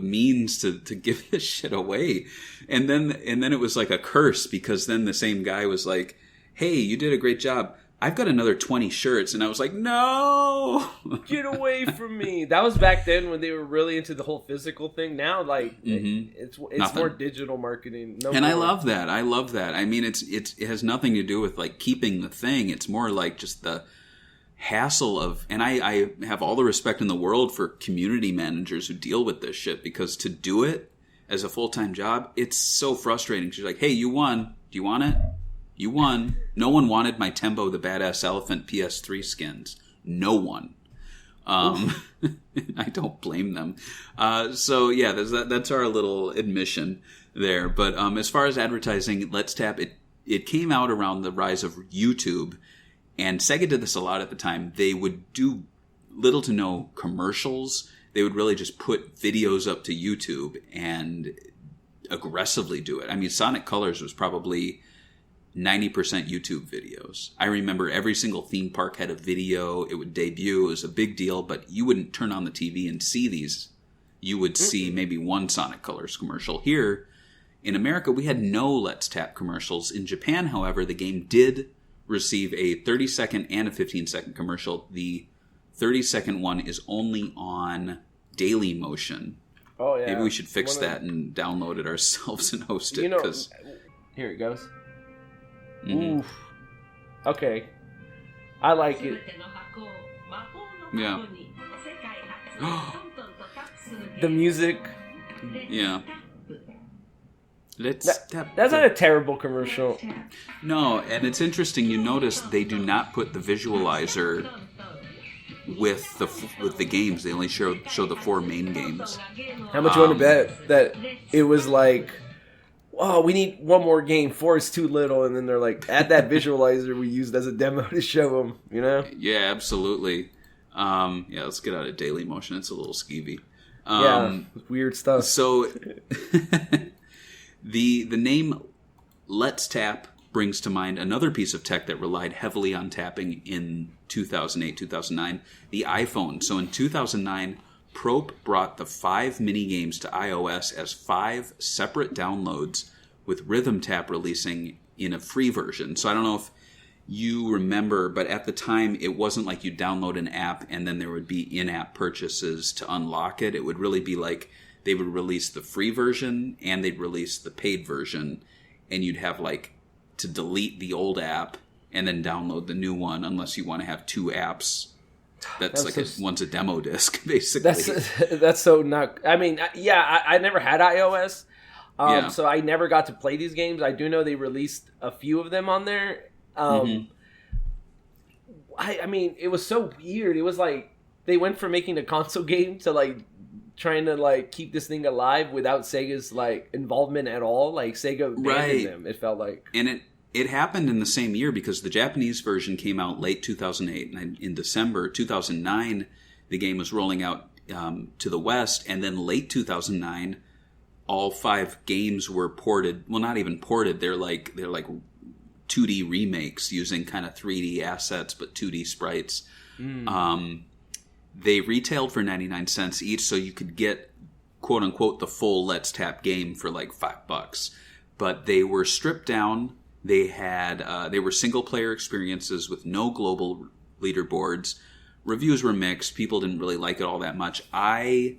[SPEAKER 1] means to give this shit away. And then it was like a curse, because then the same guy was like, hey, you did a great job. I've got another 20 shirts. And I was like, no!
[SPEAKER 3] Get away from me. That was back then when they were really into the whole physical thing. Now, it's more digital marketing.
[SPEAKER 1] I love that. I mean, it has nothing to do with keeping the thing. It's more just the hassle of, and I have all the respect in the world for community managers who deal with this shit, because to do it as a full-time job, it's so frustrating. She's like, hey, you won. Do you want it? You won. No one wanted my Tembo the Badass Elephant PS3 skins. No one. I don't blame them. So yeah, that's our little admission there. But as far as advertising, Let's Tap, it came out around the rise of YouTube, and Sega did this a lot at the time. They would do little to no commercials. They would really just put videos up to YouTube and aggressively do it. I mean, Sonic Colors was probably 90% YouTube videos. I remember every single theme park had a video. It would debut. It was a big deal, but you wouldn't turn on the TV and see these. You would see maybe one Sonic Colors commercial. Here in America, we had no Let's Tap commercials. In Japan, however, the game did receive a 30-second and a 15-second commercial. The 30-second one is only on Daily Motion.
[SPEAKER 3] Oh, yeah.
[SPEAKER 1] Maybe we should fix that and download it ourselves and host it.
[SPEAKER 3] Here it goes.
[SPEAKER 1] Mm-hmm.
[SPEAKER 3] Oof. Okay. I like it.
[SPEAKER 1] Yeah.
[SPEAKER 3] The music.
[SPEAKER 1] Yeah.
[SPEAKER 3] That's not a terrible commercial.
[SPEAKER 1] No, and it's interesting. You notice they do not put the visualizer with the games. They only show the 4 main games.
[SPEAKER 3] How much you want to bet that it was like, oh, we need one more game. 4 is too little, and then they're like, add that visualizer we used as a demo to show them. You know?
[SPEAKER 1] Yeah, absolutely. Yeah, let's get out of Daily Motion. It's a little skeevy.
[SPEAKER 3] Weird stuff.
[SPEAKER 1] So the name Let's Tap brings to mind another piece of tech that relied heavily on tapping in 2008, 2009, the iPhone. So in 2009, Probe brought the 5 mini games to iOS as 5 separate downloads, with Rhythm Tap releasing in a free version. So I don't know if you remember, but at the time, it wasn't like you download an app and then there would be in-app purchases to unlock it. It would really be like they would release the free version and they'd release the paid version, and you'd have like to delete the old app and then download the new one, unless you want to have 2 apps. That's like one's a demo disc, basically.
[SPEAKER 3] That's so not. I mean, yeah, I never had iOS, so I never got to play these games. I do know they released a few of them on there. I mean, it was so weird. It was like they went from making a console game to like trying to like keep this thing alive without Sega's like involvement at all. Like Sega abandoned them. It felt like,
[SPEAKER 1] and it happened in the same year, because the Japanese version came out late 2008, and in December 2009, the game was rolling out to the West, and then late 2009, all 5 games were ported. Well, not even ported. They're like 2D remakes using kind of 3D assets but 2D sprites. They retailed for 99 cents each, so you could get, quote unquote, the full Let's Tap game for like $5. But they were stripped down. They were single player experiences with no global leaderboards. Reviews were mixed. People didn't really like it all that much. I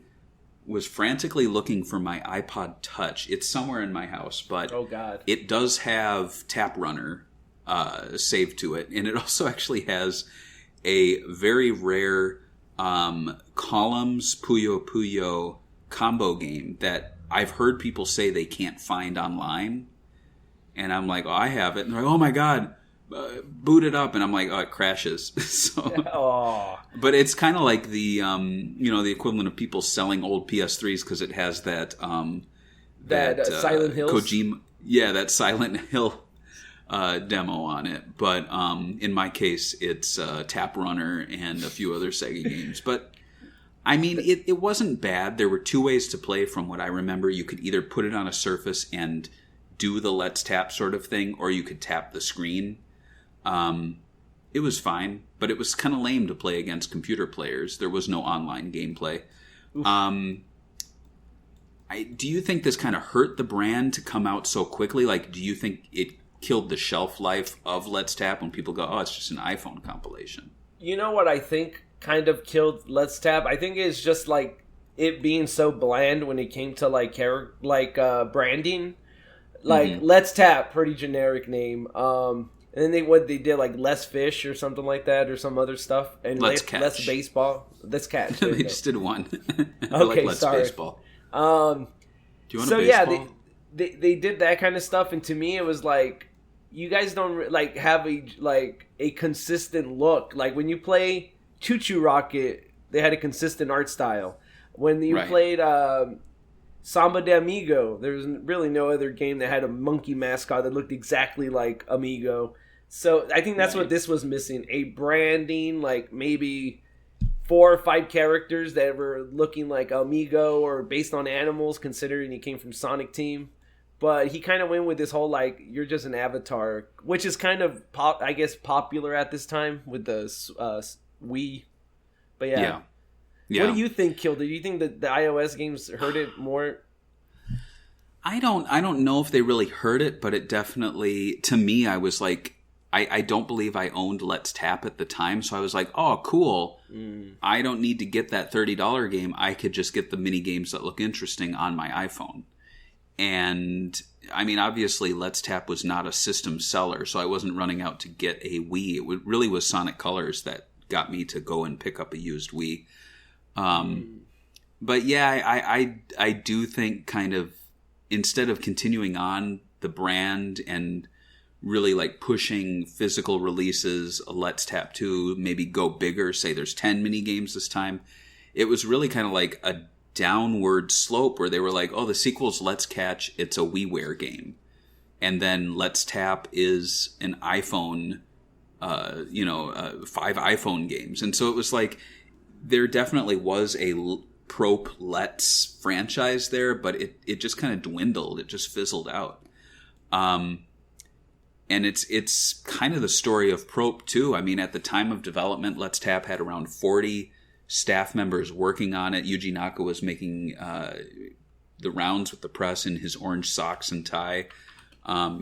[SPEAKER 1] was frantically looking for my iPod Touch. It's somewhere in my house, but
[SPEAKER 3] oh god,
[SPEAKER 1] it does have Tap Runner saved to it, and it also actually has a very rare Columns Puyo Puyo combo game that I've heard people say they can't find online. And I'm like, oh, I have it. And they're like, oh my god, boot it up. And I'm like, oh, it crashes. But it's kind of like the the equivalent of people selling old PS3s because it has that
[SPEAKER 3] Silent Hill
[SPEAKER 1] Kojima, that Silent Hill demo on it. But in my case, it's Tap Runner and a few other Sega games. But I mean, it wasn't bad. There were 2 ways to play, from what I remember. You could either put it on a surface and do the Let's Tap sort of thing, or you could tap the screen. It was fine, but it was kind of lame to play against computer players. There was no online gameplay. Do you think this kind of hurt the brand to come out so quickly? Like, do you think it killed the shelf life of Let's Tap when people go, oh, it's just an iPhone compilation?
[SPEAKER 3] You know what I think kind of killed Let's Tap? I think it's just like it being so bland when it came to like branding. Like Let's Tap, pretty generic name. And then they did like Less Fish or something like that, or some other stuff. And
[SPEAKER 1] Let's Catch.
[SPEAKER 3] Less Baseball. Let's Catch.
[SPEAKER 1] They just did one.
[SPEAKER 3] Okay,
[SPEAKER 1] like Let's
[SPEAKER 3] sorry.
[SPEAKER 1] Baseball.
[SPEAKER 3] Do you
[SPEAKER 1] want a baseball?
[SPEAKER 3] Yeah, they did that kind of stuff, and to me it was like you guys don't like have a consistent look. Like when you play Choo Choo Rocket, they had a consistent art style. When you played Samba de Amigo, there's really no other game that had a monkey mascot that looked exactly like Amigo. So I think that's what this was missing. A branding, like maybe 4 or 5 characters that were looking like Amigo or based on animals, considering he came from Sonic Team. But he kind of went with this whole, like, you're just an avatar, which is kind of, popular at this time with the Wii. But yeah. What do you think, Kill? Do you think that the iOS games hurt it more?
[SPEAKER 1] I don't know if they really hurt it, but it definitely, to me, I was like, I don't believe I owned Let's Tap at the time, so I was like, oh, cool. I don't need to get that $30 game. I could just get the mini games that look interesting on my iPhone. And, I mean, obviously, Let's Tap was not a system seller, so I wasn't running out to get a Wii. It really was Sonic Colors that got me to go and pick up a used Wii. But yeah, I do think kind of instead of continuing on the brand and really like pushing physical releases, Let's Tap 2, maybe go bigger, say there's 10 mini games this time. It was really kind of like a downward slope where they were like, oh, the sequel's Let's Catch, it's a WiiWare game. And then Let's Tap is an iPhone, 5 iPhone games. And so it was like, there definitely was a Prope Let's franchise there, but it just kind of dwindled. It just fizzled out. And it's kind of the story of Prope too. I mean, at the time of development, Let's Tap had around 40 staff members working on it. Yuji Naka was making the rounds with the press in his orange socks and tie.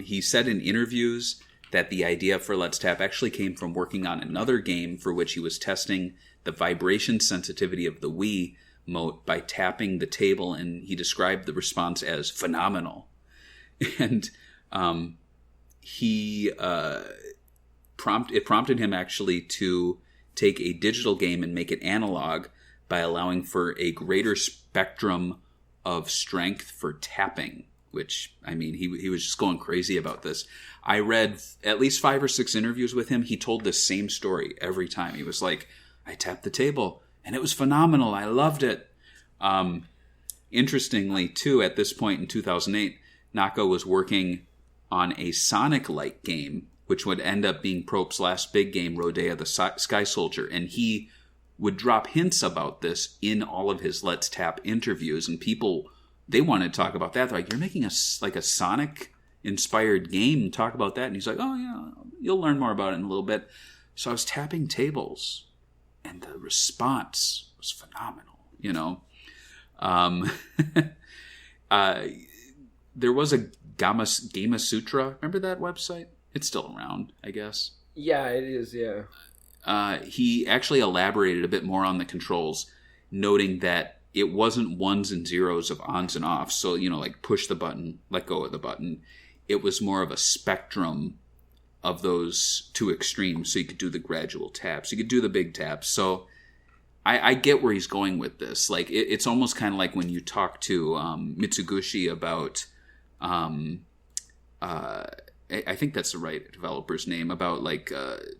[SPEAKER 1] He said in interviews that the idea for Let's Tap actually came from working on another game for which he was testing the vibration sensitivity of the Wii mote by tapping the table, and he described the response as phenomenal. And it prompted him actually to take a digital game and make it analog by allowing for a greater spectrum of strength for tapping, which, I mean, he was just going crazy about this. I read at least 5 or 6 interviews with him. He told the same story every time. He was like, I tapped the table, and it was phenomenal. I loved it. Interestingly, too, at this point in 2008, Naka was working on a Sonic-like game, which would end up being Prope's last big game, Rodea the Sky Soldier. And he would drop hints about this in all of his Let's Tap interviews, and people, they wanted to talk about that. They're like, you're making a Sonic-inspired game, talk about that. And he's like, oh, yeah, you'll learn more about it in a little bit. So I was tapping tables, and the response was phenomenal, you know. There was a Gama Sutra. Remember that website? It's still around, I guess.
[SPEAKER 3] Yeah, it is, yeah.
[SPEAKER 1] He actually elaborated a bit more on the controls, noting that it wasn't ones and zeros of ons and offs. So, you know, like push the button, let go of the button. It was more of a spectrum of those two extremes. So you could do the gradual taps. You could do the big taps. So I get where he's going with this. Like, it's almost kind of like when you talk to Mitsugushi about... I think that's the right developer's name, about like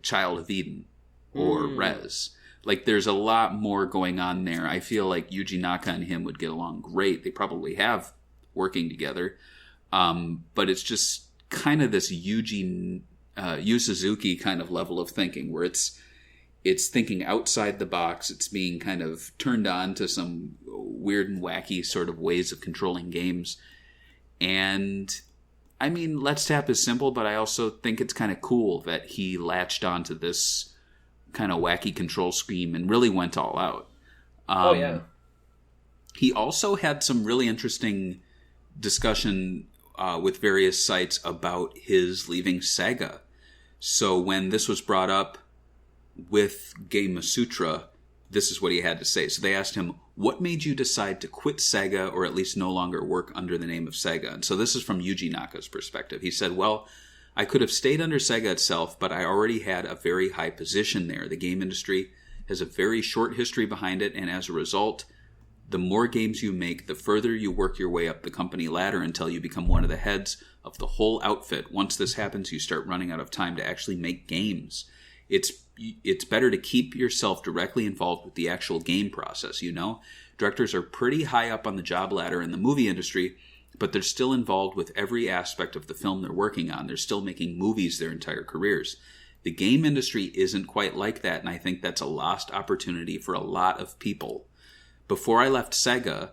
[SPEAKER 1] Child of Eden or Rez. Like, there's a lot more going on there. I feel like Yuji Naka and him would get along great. They probably have working together. But it's just kind of this Yu Suzuki kind of level of thinking where it's thinking outside the box. It's being kind of turned on to some weird and wacky sort of ways of controlling games. And I mean, Let's Tap is simple, but I also think it's kind of cool that he latched onto this kind of wacky control scheme and really went all out.
[SPEAKER 3] Oh, yeah.
[SPEAKER 1] He also had some really interesting discussion with various sites about his leaving Sega. So when this was brought up with Game Sutra, this is what he had to say. So they asked him, what made you decide to quit Sega, or at least no longer work under the name of Sega? And so this is from Yuji Naka's perspective. He said, well, I could have stayed under Sega itself, but I already had a very high position there. The game industry has a very short history behind it, and as a result, The more games you make, the further you work your way up the company ladder until you become one of the heads of the whole outfit. Once this happens, you start running out of time to actually make games. It's better to keep yourself directly involved with the actual game process, you know? Directors are pretty high up on the job ladder in the movie industry, but they're still involved with every aspect of the film they're working on. They're still making movies their entire careers. The game industry isn't quite like that, and I think that's a lost opportunity for a lot of people. Before I left SEGA,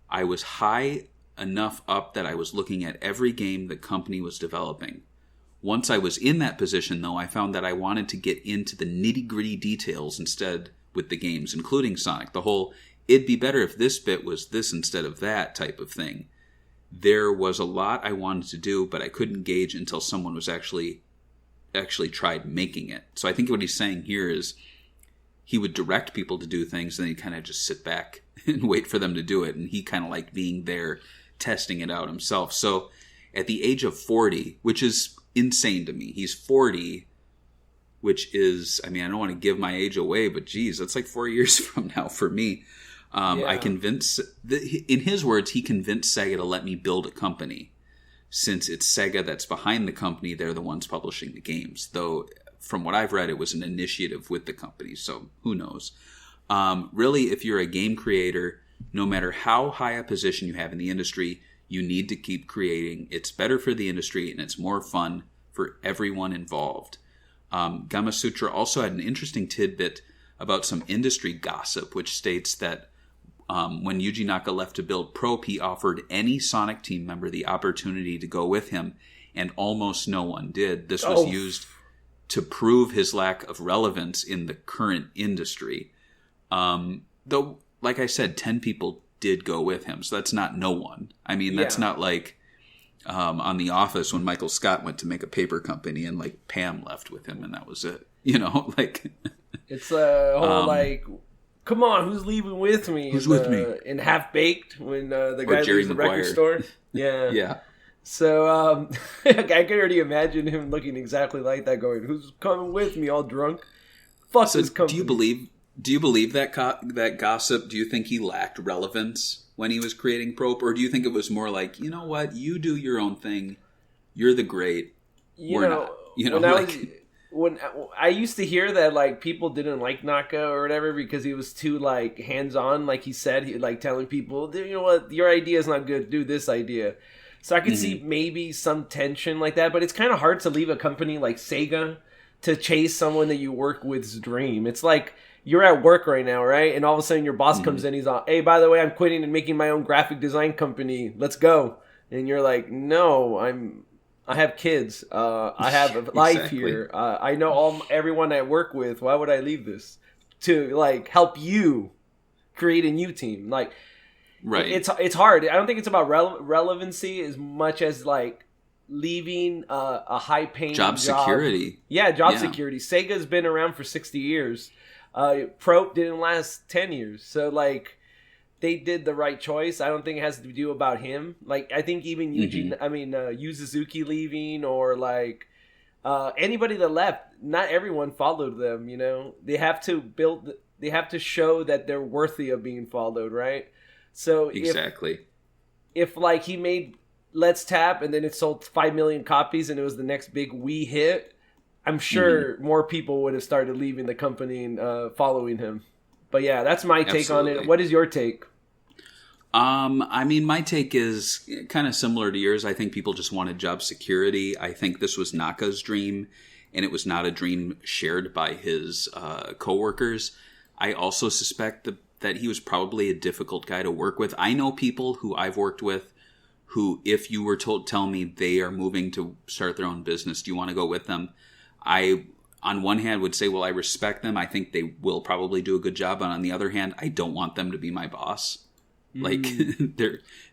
[SPEAKER 1] I was high enough up that I was looking at every game the company was developing. Once I was in that position, though, I found that I wanted to get into the nitty-gritty details instead with the games, including Sonic. The whole, it'd be better if this bit was this instead of that type of thing. There was a lot I wanted to do, but I couldn't gauge until someone was actually tried making it. So I think what he's saying here is he would direct people to do things, and then he'd kind of just sit back and wait for them to do it. And he kind of liked being there, testing it out himself. So at the age of 40, which is insane to me, he's 40, which is, I mean, I don't want to give my age away, but geez, that's like 4 years from now for me. I convinced, in his words, he convinced Sega to let me build a company. Since it's Sega that's behind the company, they're the ones publishing the games. Though, from what I've read, it was an initiative with the company, so who knows. Really, if you're a game creator, no matter how high a position you have in the industry, you need to keep creating. It's better for the industry, and it's more fun for everyone involved. Gamasutra also had an interesting tidbit about some industry gossip, which states that when Yuji Naka left to build Probe, he offered any Sonic team member the opportunity to go with him, and almost no one did. This was used to prove his lack of relevance in the current industry. Though, like I said, 10 people did go with him, so that's not no one. I mean, that's not like on The Office when Michael Scott went to make a paper company and like Pam left with him and that was it. You know, like... It's
[SPEAKER 3] a whole like... Come on, who's leaving with me?
[SPEAKER 1] Who's with me?
[SPEAKER 3] In Half Baked, when the guy leaves the record store. Yeah.
[SPEAKER 1] Yeah.
[SPEAKER 3] So I can already imagine him looking exactly like that, going, "Who's coming with me? All drunk? Fuck this company."
[SPEAKER 1] Do you believe that that gossip? Do you think he lacked relevance when he was creating Probe, or do you think it was more like, you know what, you do your own thing, you're the great, we're not. You know,
[SPEAKER 3] when I used to hear that, like, people didn't like Naka or whatever because he was too, like, hands-on, like he said, like telling people, you know what, your idea is not good, do this idea. So I could see maybe some tension like that, but it's kind of hard to leave a company like Sega to chase someone that you work with's dream. It's like you're at work right now, right? And all of a sudden your boss comes in, he's like, "Hey, by the way, I'm quitting and making my own graphic design company. Let's go." And you're like, "No, I have kids. I have a life here. I know everyone I work with. Why would I leave this to like help you create a new team?" Like, right? It's hard. I don't think it's about relevancy as much as like leaving a high paying job
[SPEAKER 1] security.
[SPEAKER 3] Yeah, job security. Sega's been around for 60 years. Probe didn't last 10 years. So like, they did the right choice. I don't think it has to do about him. Like, I think even Yu Suzuki leaving, or like anybody that left, not everyone followed them. You know, they have to show that they're worthy of being followed, right? So
[SPEAKER 1] exactly,
[SPEAKER 3] if like he made Let's Tap and then it sold 5 million copies and it was the next big Wii hit, I'm sure more people would have started leaving the company and following him. But yeah, that's my take on it. What is your take?
[SPEAKER 1] I mean, my take is kind of similar to yours. I think people just wanted job security. I think this was Naka's dream, and it was not a dream shared by his coworkers. I also suspect that he was probably a difficult guy to work with. I know people who I've worked with who, if you were to tell me they are moving to start their own business, do you want to go with them? I, on one hand, would say, well, I respect them. I think they will probably do a good job. And on the other hand, I don't want them to be my boss. Like,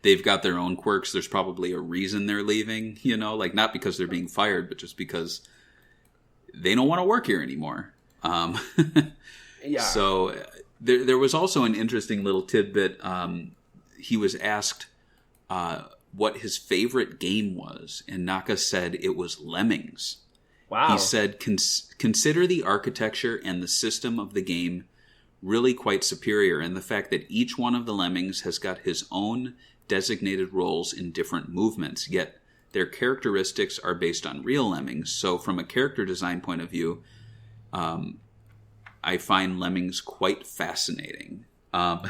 [SPEAKER 1] they've got their own quirks. There's probably a reason they're leaving, you know, like not because they're being fired, but just because they don't want to work here anymore.
[SPEAKER 3] Yeah.
[SPEAKER 1] So there was also an interesting little tidbit. He was asked what his favorite game was, and Naka said it was Lemmings.
[SPEAKER 3] Wow.
[SPEAKER 1] He said, consider the architecture and the system of the game really quite superior, and the fact that each one of the lemmings has got his own designated roles in different movements, yet their characteristics are based on real lemmings. So from a character design point of view, I find lemmings quite fascinating.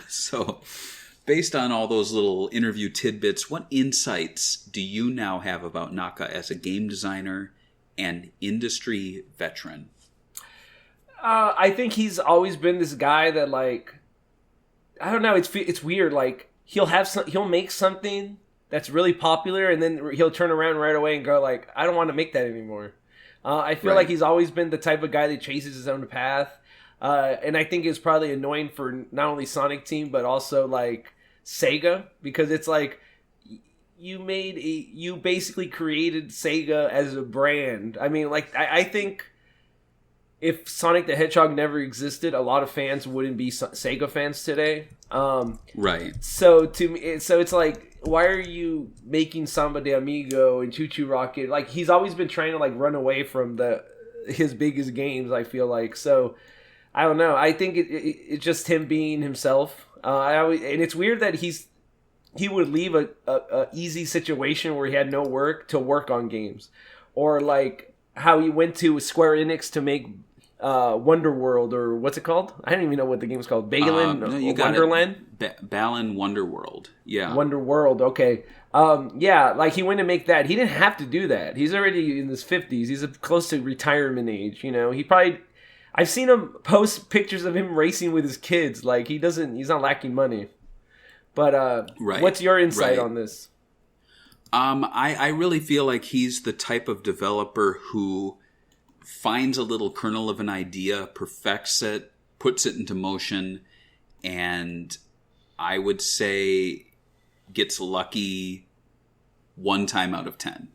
[SPEAKER 1] So based on all those little interview tidbits, what insights do you now have about Naka as a game designer and industry veteran?
[SPEAKER 3] I think he's always been this guy that, like, I don't know, it's weird. Like, he'll make something that's really popular, and then he'll turn around right away and go, like, I don't want to make that anymore. I feel like he's always been the type of guy that chases his own path. And I think it's probably annoying for not only Sonic Team, but also, like, Sega, because it's like, you basically created Sega as a brand. I mean, like, I think if Sonic the Hedgehog never existed, a lot of fans wouldn't be Sega fans today.
[SPEAKER 1] Right.
[SPEAKER 3] So to me, it's like, why are you making Samba de Amigo and Choo Choo Rocket? Like, he's always been trying to, like, run away from his biggest games, I feel like. So I don't know. I think it's just him being himself. And it's weird that he would leave a easy situation where he had no work to work on games, or like how he went to Square Enix to make Wonder World, or what's it called? I don't even know what the game's called. Balan Wonderland?
[SPEAKER 1] Balan Wonderworld. Yeah.
[SPEAKER 3] Wonder World, okay. Yeah, like he went to make that. He didn't have to do that. He's already in his 50s. He's close to retirement age, you know. I've seen him post pictures of him racing with his kids. Like, he's not lacking money. But what's your insight on this?
[SPEAKER 1] I really feel like he's the type of developer who finds a little kernel of an idea, perfects it, puts it into motion, and I would say gets lucky 1 time out of 10.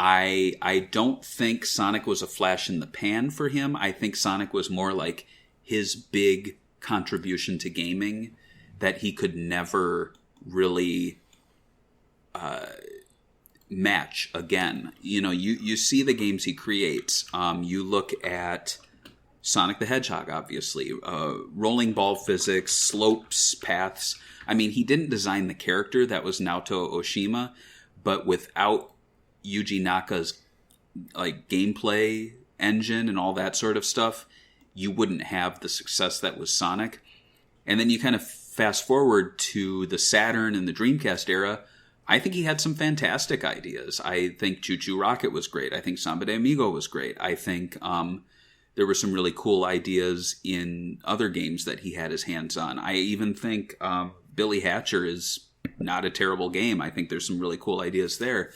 [SPEAKER 1] I don't think Sonic was a flash in the pan for him. I think Sonic was more like his big contribution to gaming that he could never really match again. You know, you see the games he creates. You look at Sonic the Hedgehog, obviously. Rolling ball physics, slopes, paths. I mean, he didn't design the character. That was Naoto Oshima. But without Yuji Naka's like gameplay engine and all that sort of stuff, you wouldn't have the success that was Sonic. And then you kind of fast forward to the Saturn and the Dreamcast era. I think he had some fantastic ideas. I think Choo Choo Rocket was great. I think Samba de Amigo was great. I think there were some really cool ideas in other games that he had his hands on. I even think Billy Hatcher is not a terrible game. I think there's some really cool ideas there.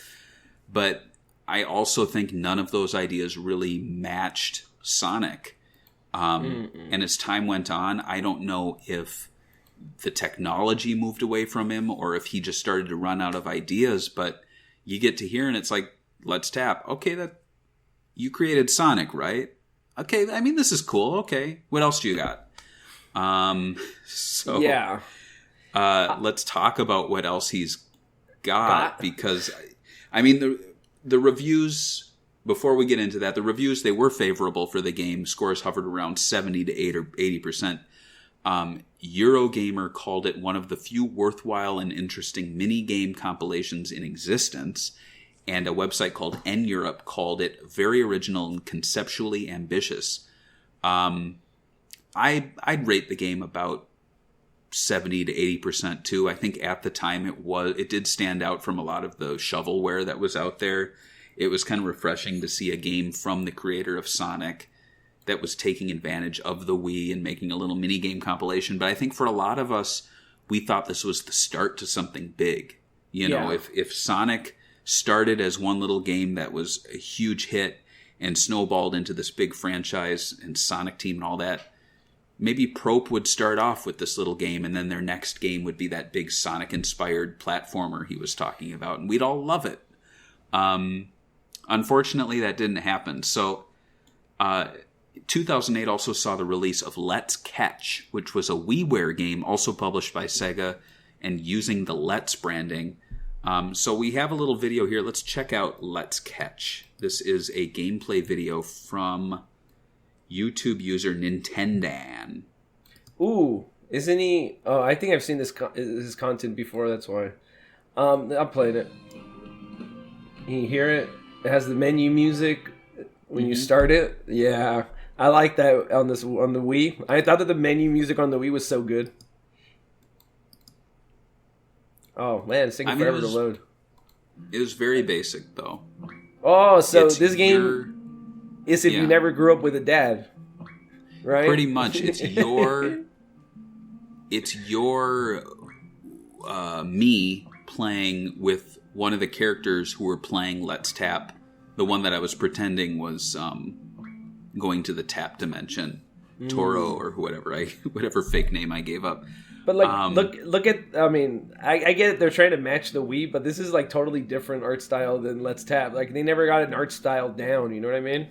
[SPEAKER 1] But I also think none of those ideas really matched Sonic. And as time went on, I don't know if the technology moved away from him or if he just started to run out of ideas. But you get to here and it's like, let's tap. Okay, that you created Sonic, right? Okay, I mean, this is cool. Okay, what else do you got? Yeah. Let's talk about what else he's got, because I mean the reviews, before we get into that, the reviews, they were favorable for the game. Scores hovered around 70 to 8 or 80%. Eurogamer called it one of the few worthwhile and interesting mini-game compilations in existence, and a website called N-Europe called it very original and conceptually ambitious. I'd rate the game about 70 to 80% too. I think at the time it did stand out from a lot of the shovelware that was out there. It was kind of refreshing to see a game from the creator of Sonic that was taking advantage of the Wii and making a little mini game compilation. But I think for a lot of us, we thought this was the start to something big. You know, if Sonic started as one little game that was a huge hit and snowballed into this big franchise and Sonic Team and all that, maybe Prope would start off with this little game, and then their next game would be that big Sonic-inspired platformer he was talking about, and we'd all love it. Unfortunately, that didn't happen. So, 2008 also saw the release of Let's Catch, which was a WiiWare game also published by Sega and using the Let's branding. So we have a little video here. Let's check out Let's Catch. This is a gameplay video from YouTube user Nintendan.
[SPEAKER 3] Ooh, isn't he? Oh, I think I've seen his content before. That's why. I played it. Can you hear it? It has the menu music when you start it. Yeah, I like that on the Wii. I thought that the menu music on the Wii was so good. Oh man, it's taking forever to load.
[SPEAKER 1] It was very basic though.
[SPEAKER 3] Oh, so this game is if you never grew up with a dad, right?
[SPEAKER 1] Pretty much, it's your me playing with one of the characters who were playing Let's Tap. The one that I was pretending was going to the tap dimension, Toro or whatever fake name I gave up.
[SPEAKER 3] But look at. I mean, I get it. They're trying to match the Wii, but this is like totally different art style than Let's Tap. Like they never got an art style down. You know what I mean?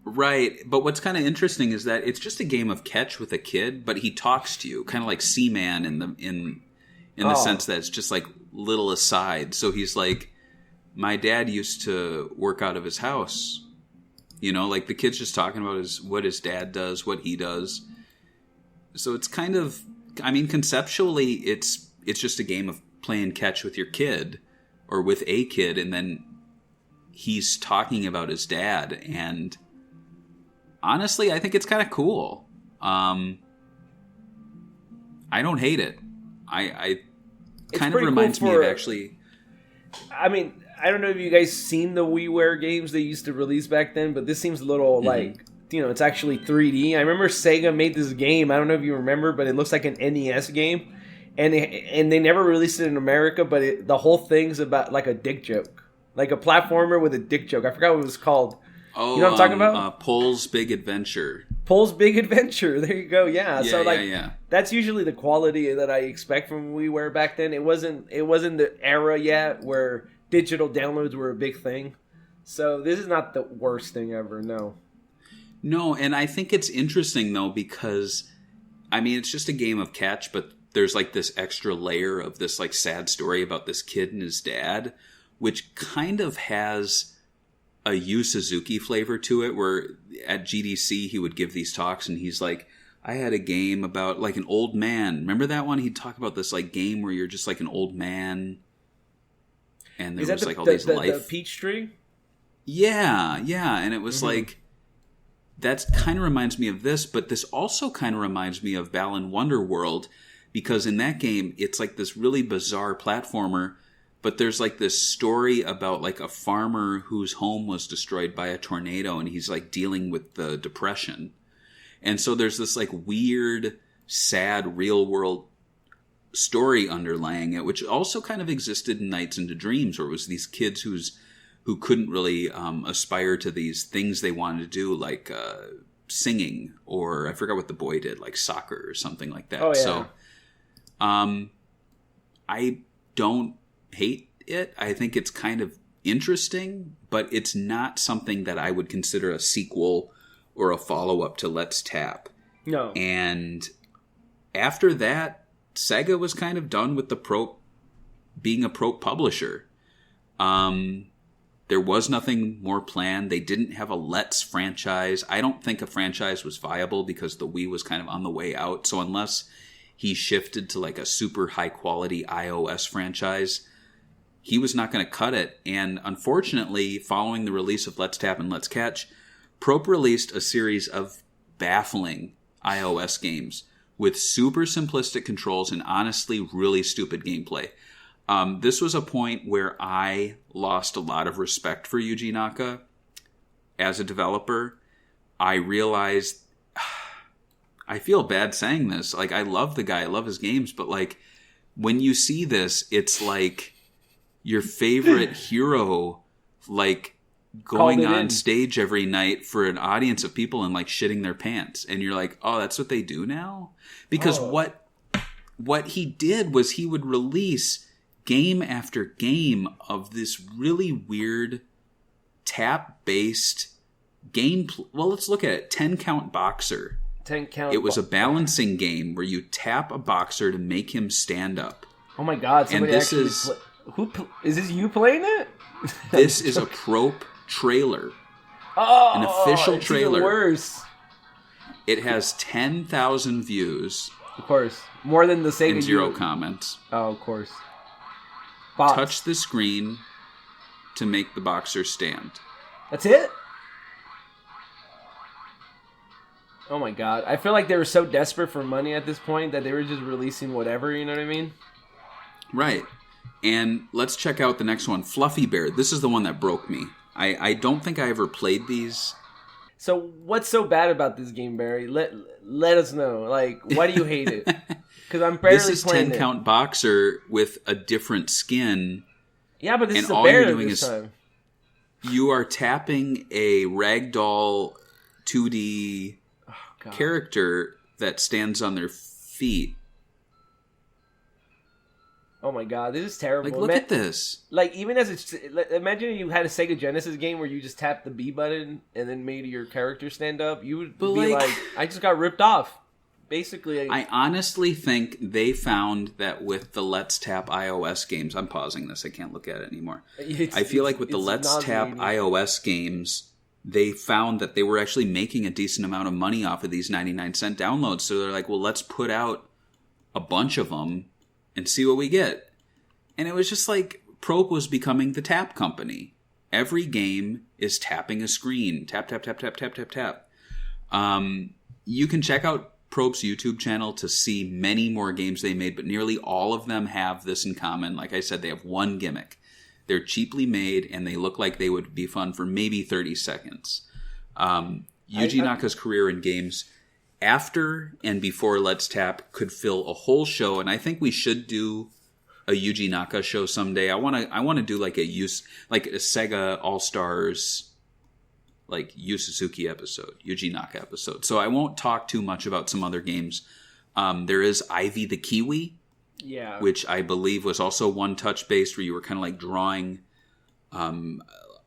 [SPEAKER 1] Right. But what's kind of interesting is that it's just a game of catch with a kid, but he talks to you, kind of like Seaman in the sense that it's just like little aside. So he's like, my dad used to work out of his house. You know, like the kid's just talking about what his dad does, what he does. So it's kind of, I mean, conceptually, it's just a game of playing catch with your kid or with a kid, and then he's talking about his dad. And honestly, I think it's kind of cool. I don't hate it. I kind of reminds me of actually.
[SPEAKER 3] I mean, I don't know if you guys seen the WiiWare games they used to release back then, but this seems a little like, you know, it's actually 3D. I remember Sega made this game. I don't know if you remember, but it looks like an NES game, and they never released it in America. But the whole thing's about like a dick joke, like a platformer with a dick joke. I forgot what it was called.
[SPEAKER 1] Oh,
[SPEAKER 3] you know what I'm talking about?
[SPEAKER 1] Pole's Big Adventure.
[SPEAKER 3] Pole's Big Adventure. There you go. Yeah. So like,
[SPEAKER 1] yeah.
[SPEAKER 3] That's usually the quality that I expect from WiiWare back then. It wasn't the era yet where digital downloads were a big thing. So this is not the worst thing ever. No, and I think it's interesting, though, because, I mean, it's just a game of catch, but there's, like, this extra layer of this, like, sad story about this kid and his dad, which kind of has a Yu Suzuki flavor to it, where at GDC he would give these talks, and he's like, I had a game about, like, an old man. Remember that one? He'd talk about this, like, game where you're just, like, an old man, and there was, like, all these life... the Peach Tree?
[SPEAKER 1] Yeah, and it was, like... That kind of reminds me of this, but this also kind of reminds me of Balan Wonderworld, because in that game, it's like this really bizarre platformer, but there's like this story about like a farmer whose home was destroyed by a tornado, and he's like dealing with the depression. And so there's this like weird, sad, real-world story underlying it, which also kind of existed in Nights into Dreams, where it was these kids who couldn't really aspire to these things they wanted to do, like singing, or I forgot what the boy did, like soccer or something like that.
[SPEAKER 3] Oh, yeah.
[SPEAKER 1] So I don't hate it. I think it's kind of interesting, but it's not something that I would consider a sequel or a follow-up to Let's Tap.
[SPEAKER 3] No.
[SPEAKER 1] And after that, Sega was kind of done with being a pro publisher. There was nothing more planned. They didn't have a Let's franchise. I don't think a franchise was viable because the Wii was kind of on the way out. So unless he shifted to like a super high quality iOS franchise, he was not going to cut it. And unfortunately, following the release of Let's Tap and Let's Catch, Probe released a series of baffling iOS games with super simplistic controls and honestly really stupid gameplay. This was a point where I lost a lot of respect for Yuji Naka as a developer. I realized, I feel bad saying this, like I love the guy, I love his games, but like when you see this, it's like your favorite hero like going on stage every night for an audience of people and like shitting their pants, and you're like, oh, that's what they do now? Because what he did was he would release game after game of this really weird tap-based game. Well, let's look at it. 10 Count Boxer.
[SPEAKER 3] 10 Count.
[SPEAKER 1] It was a balancing game where you tap a boxer to make him stand up.
[SPEAKER 3] Oh my god! Somebody
[SPEAKER 1] and this
[SPEAKER 3] actually
[SPEAKER 1] is
[SPEAKER 3] is this you playing it?
[SPEAKER 1] This is a Probe trailer.
[SPEAKER 3] Oh,
[SPEAKER 1] an official
[SPEAKER 3] it's
[SPEAKER 1] trailer.
[SPEAKER 3] Even worse.
[SPEAKER 1] It has 10,000 views.
[SPEAKER 3] Of course. More than the Sega
[SPEAKER 1] and 0 comments.
[SPEAKER 3] Oh, of course. Box.
[SPEAKER 1] Touch the screen to make the boxer stand.
[SPEAKER 3] That's it? Oh my god. I feel like they were so desperate for money at this point that they were just releasing whatever, you know what I mean?
[SPEAKER 1] Right. And let's check out the next one. Fluffy Bear. This is the one that broke me. I don't think I ever played these.
[SPEAKER 3] So what's so bad about this game, Barry? Let us know. Like, why do you hate it? Because I'm barely
[SPEAKER 1] This is
[SPEAKER 3] playing
[SPEAKER 1] 10 count boxer with a different skin.
[SPEAKER 3] Yeah, but this
[SPEAKER 1] and
[SPEAKER 3] is a
[SPEAKER 1] all
[SPEAKER 3] bear
[SPEAKER 1] you're doing
[SPEAKER 3] this
[SPEAKER 1] is
[SPEAKER 3] time.
[SPEAKER 1] you are tapping a ragdoll 2D character that stands on their feet.
[SPEAKER 3] Oh my god, this is terrible.
[SPEAKER 1] Like, look at this.
[SPEAKER 3] Like, even as it's... Imagine you had a Sega Genesis game where you just tapped the B button and then made your character stand up. You would be like, I just got ripped off. Basically...
[SPEAKER 1] I honestly think they found that with the Let's Tap iOS games... I'm pausing this. I can't look at it anymore. I feel like with the Let's Tap iOS games, they found that they were actually making a decent amount of money off of these 99-cent downloads. So they're like, well, let's put out a bunch of them and see what we get. And it was just like Probe was becoming the tap company. Every game is tapping a screen. Tap, tap, tap, tap, tap, tap, tap. You can check out Probe's YouTube channel to see many more games they made, but nearly all of them have this in common. Like I said, they have one gimmick. They're cheaply made, and they look like they would be fun for maybe 30 seconds. Yuji Naka's career in games after and before Let's Tap could fill a whole show, and I think we should do a Yuji Naka show someday. I want to do like a Sega All Stars, like Yu Suzuki episode, Yuji Naka episode. So I won't talk too much about some other games. There is Ivy the Kiwi, which I believe was also one touch based, where you were kind of like drawing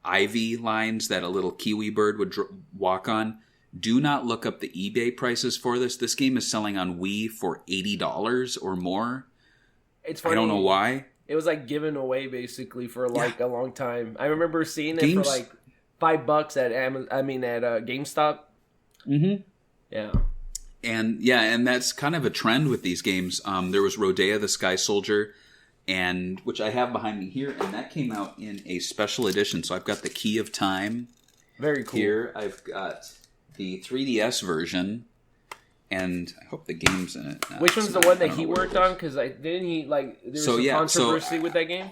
[SPEAKER 1] ivy lines that a little kiwi bird would walk on. Do not look up the eBay prices for this. This game is selling on Wii for $80 or more.
[SPEAKER 3] It's funny.
[SPEAKER 1] I don't know why.
[SPEAKER 3] It was like given away basically for like a long time. I remember seeing it for like $5 at GameStop.
[SPEAKER 1] Mm-hmm.
[SPEAKER 3] Yeah.
[SPEAKER 1] And that's kind of a trend with these games. There was Rodea the Sky Soldier, and which I have behind me here, and that came out in a special edition. So I've got the Key of Time.
[SPEAKER 3] Very cool.
[SPEAKER 1] Here I've got the 3DS version, and I hope the game's in it.
[SPEAKER 3] Which one's the one that he worked on? Because didn't he there was some controversy with that game?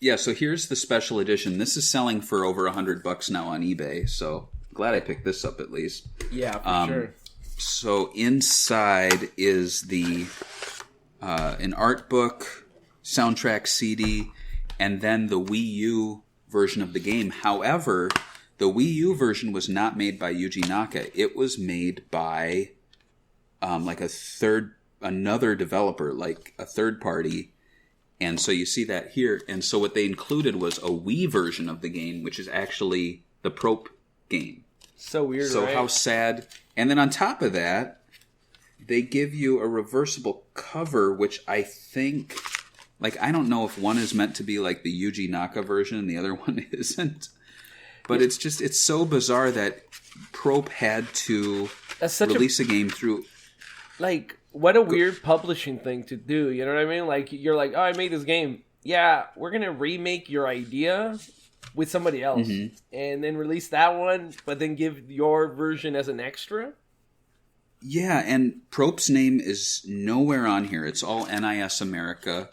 [SPEAKER 1] Yeah. So here's the special edition. This is selling for over $100 now on eBay. So glad I picked this up at least.
[SPEAKER 3] Yeah, for sure.
[SPEAKER 1] So inside is the an art book, soundtrack CD, and then the Wii U version of the game. However, the Wii U version was not made by Yuji Naka. It was made by another developer, like a third party. And so you see that here. And so what they included was a Wii version of the game, which is actually the Prope game.
[SPEAKER 3] So weird,
[SPEAKER 1] So
[SPEAKER 3] right?
[SPEAKER 1] how sad. And then on top of that, they give you a reversible cover, which I think, I don't know if one is meant to be like the Yuji Naka version and the other one isn't. But it's so bizarre that Probe had to release a game through...
[SPEAKER 3] Like, what a weird publishing thing to do, you know what I mean? Like, you're like, oh, I made this game. Yeah, we're going to remake your idea with somebody else. Mm-hmm. And then release that one, but then give your version as an extra?
[SPEAKER 1] Yeah, and Probe's name is nowhere on here. It's all NIS America.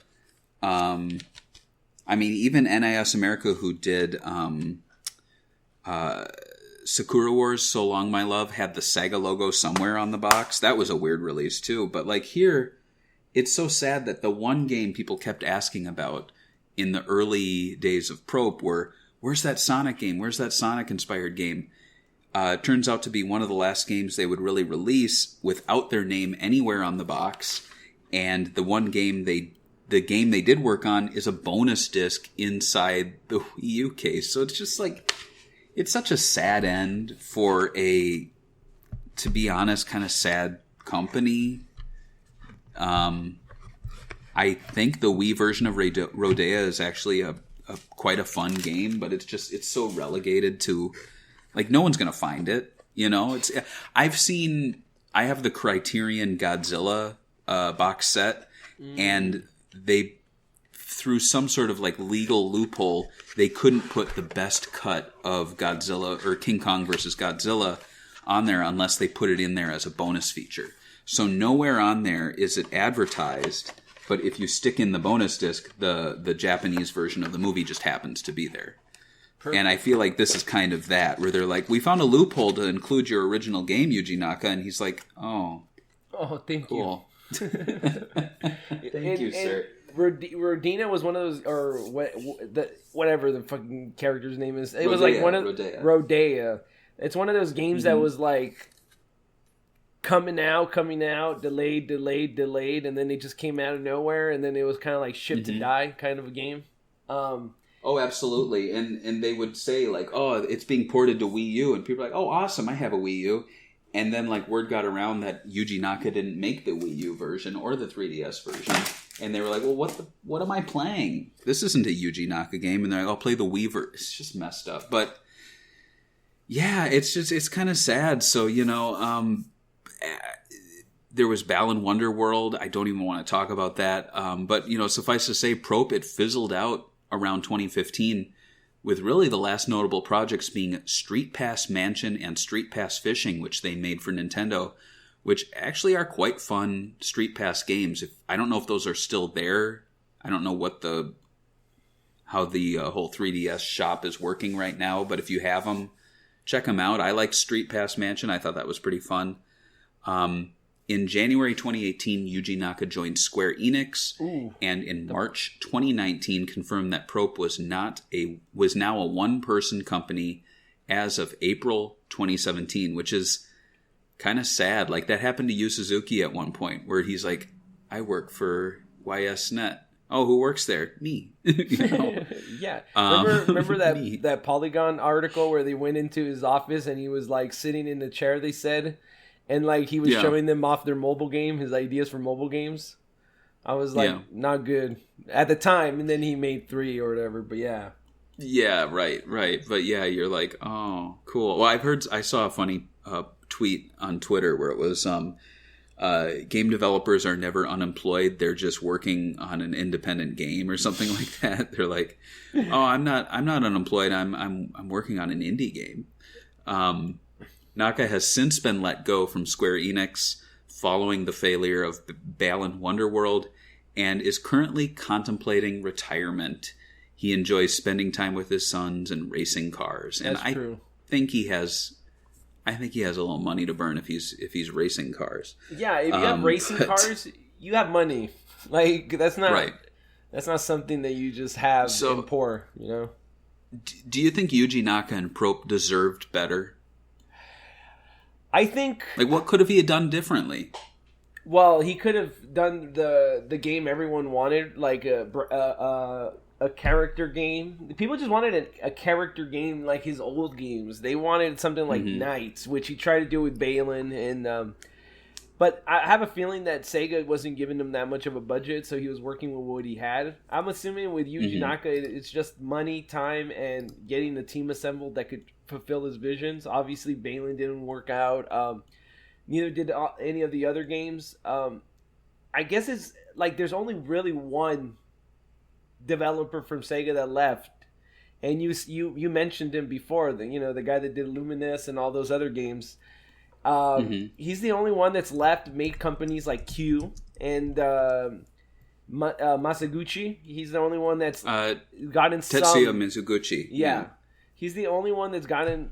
[SPEAKER 1] Even NIS America, who did Sakura Wars So Long My Love, had the Sega logo somewhere on the box. That was a weird release too. But here, it's so sad that the one game people kept asking about in the early days of Probe were, where's that Sonic game? Where's that Sonic-inspired game? It turns out to be one of the last games they would really release without their name anywhere on the box. And the game they did work on is a bonus disc inside the Wii U case. So it's just it's such a sad end for to be honest, kind of sad company. I think the Wii version of Rodea is actually a quite a fun game, but it's so relegated to, no one's going to find it. I've seen I have the Criterion Godzilla box set, and they, through some sort of like legal loophole, they couldn't put the best cut of Godzilla or King Kong versus Godzilla on there unless they put it in there as a bonus feature. So nowhere on there is it advertised, but if you stick in the bonus disc, the Japanese version of the movie just happens to be there. Perfect. And I feel like this is kind of that, where they're like, we found a loophole to include your original game, Yuji Naka, and he's like, oh,
[SPEAKER 3] thank
[SPEAKER 1] cool.
[SPEAKER 3] you.
[SPEAKER 1] Thank you, sir.
[SPEAKER 3] Rodina was one of those, or whatever the fucking character's name is. It
[SPEAKER 1] Rodea,
[SPEAKER 3] was like one of
[SPEAKER 1] Rodea.
[SPEAKER 3] It's one of those games that was like coming out, delayed, and then it just came out of nowhere, and then it was kind of like shipped to die kind of a game.
[SPEAKER 1] Oh, absolutely. And they would say like, oh, it's being ported to Wii U, and people are like, oh, awesome, I have a Wii U. And then like word got around that Yuji Naka didn't make the Wii U version or the 3DS version. And they were like, well, what am I playing? This isn't a Yuji Naka game. And they're like, I'll play the Wii version. It's just messed up. But yeah, it's kind of sad. So, there was Balan Wonderworld. I don't even want to talk about that. But, suffice to say, Prope, it fizzled out around 2015 with really the last notable projects being Street Pass Mansion and Street Pass Fishing, which they made for Nintendo, which actually are quite fun Street Pass games. I don't know if those are still there. I don't know how the whole 3DS shop is working right now, but if you have them, check them out. I like Street Pass Mansion. I thought that was pretty fun. In January 2018, Yuji Naka joined Square Enix, and in March 2019 confirmed that Prope was now a one-person company as of April 2017, which is kind of sad. Like, that happened to Yu Suzuki at one point, where he's like, I work for YSNet. Oh, who works there? Me.
[SPEAKER 3] Yeah. Remember that Polygon article where they went into his office and he was like sitting in the chair, they said, and like he was showing them off their mobile game, his ideas for mobile games. I was like, not good at the time, and then he made 3 or whatever, but yeah. Yeah,
[SPEAKER 1] right. But yeah, you're like, oh, cool. Well, I saw a funny tweet on Twitter where it was game developers are never unemployed, they're just working on an independent game or something like that. They're like, oh, I'm not unemployed, I'm working on an indie game. Naka has since been let go from Square Enix following the failure of Balan Wonderworld and is currently contemplating retirement. He enjoys spending time with his sons and racing cars. And
[SPEAKER 3] That's true.
[SPEAKER 1] I think he has a little money to burn if he's racing cars.
[SPEAKER 3] Yeah, if you have racing cars, you have money. Like, that's not
[SPEAKER 1] right.
[SPEAKER 3] That's not something that you just have and pour,
[SPEAKER 1] Do you think Yuji Naka and Prope deserved better?
[SPEAKER 3] I think,
[SPEAKER 1] like, what could have he done differently?
[SPEAKER 3] Well, he could have done the game everyone wanted, like a character game. People just wanted a character game like his old games. They wanted something like Knights, which he tried to do with Balan, and but I have a feeling that Sega wasn't giving him that much of a budget, so he was working with what he had. I'm assuming with Yuji Naka, it's just money, time, and getting the team assembled that could fulfill his visions. Obviously, Balan didn't work out. Neither did any of the other games. I guess it's like there's only really one developer from Sega that left, and you mentioned him before. The guy that did Luminous and all those other games. He's the only one that's left. Made companies like Q and Masaguchi. He's the only one that's gotten
[SPEAKER 1] Tetsuya Mizuguchi.
[SPEAKER 3] Yeah. He's the only one that's gotten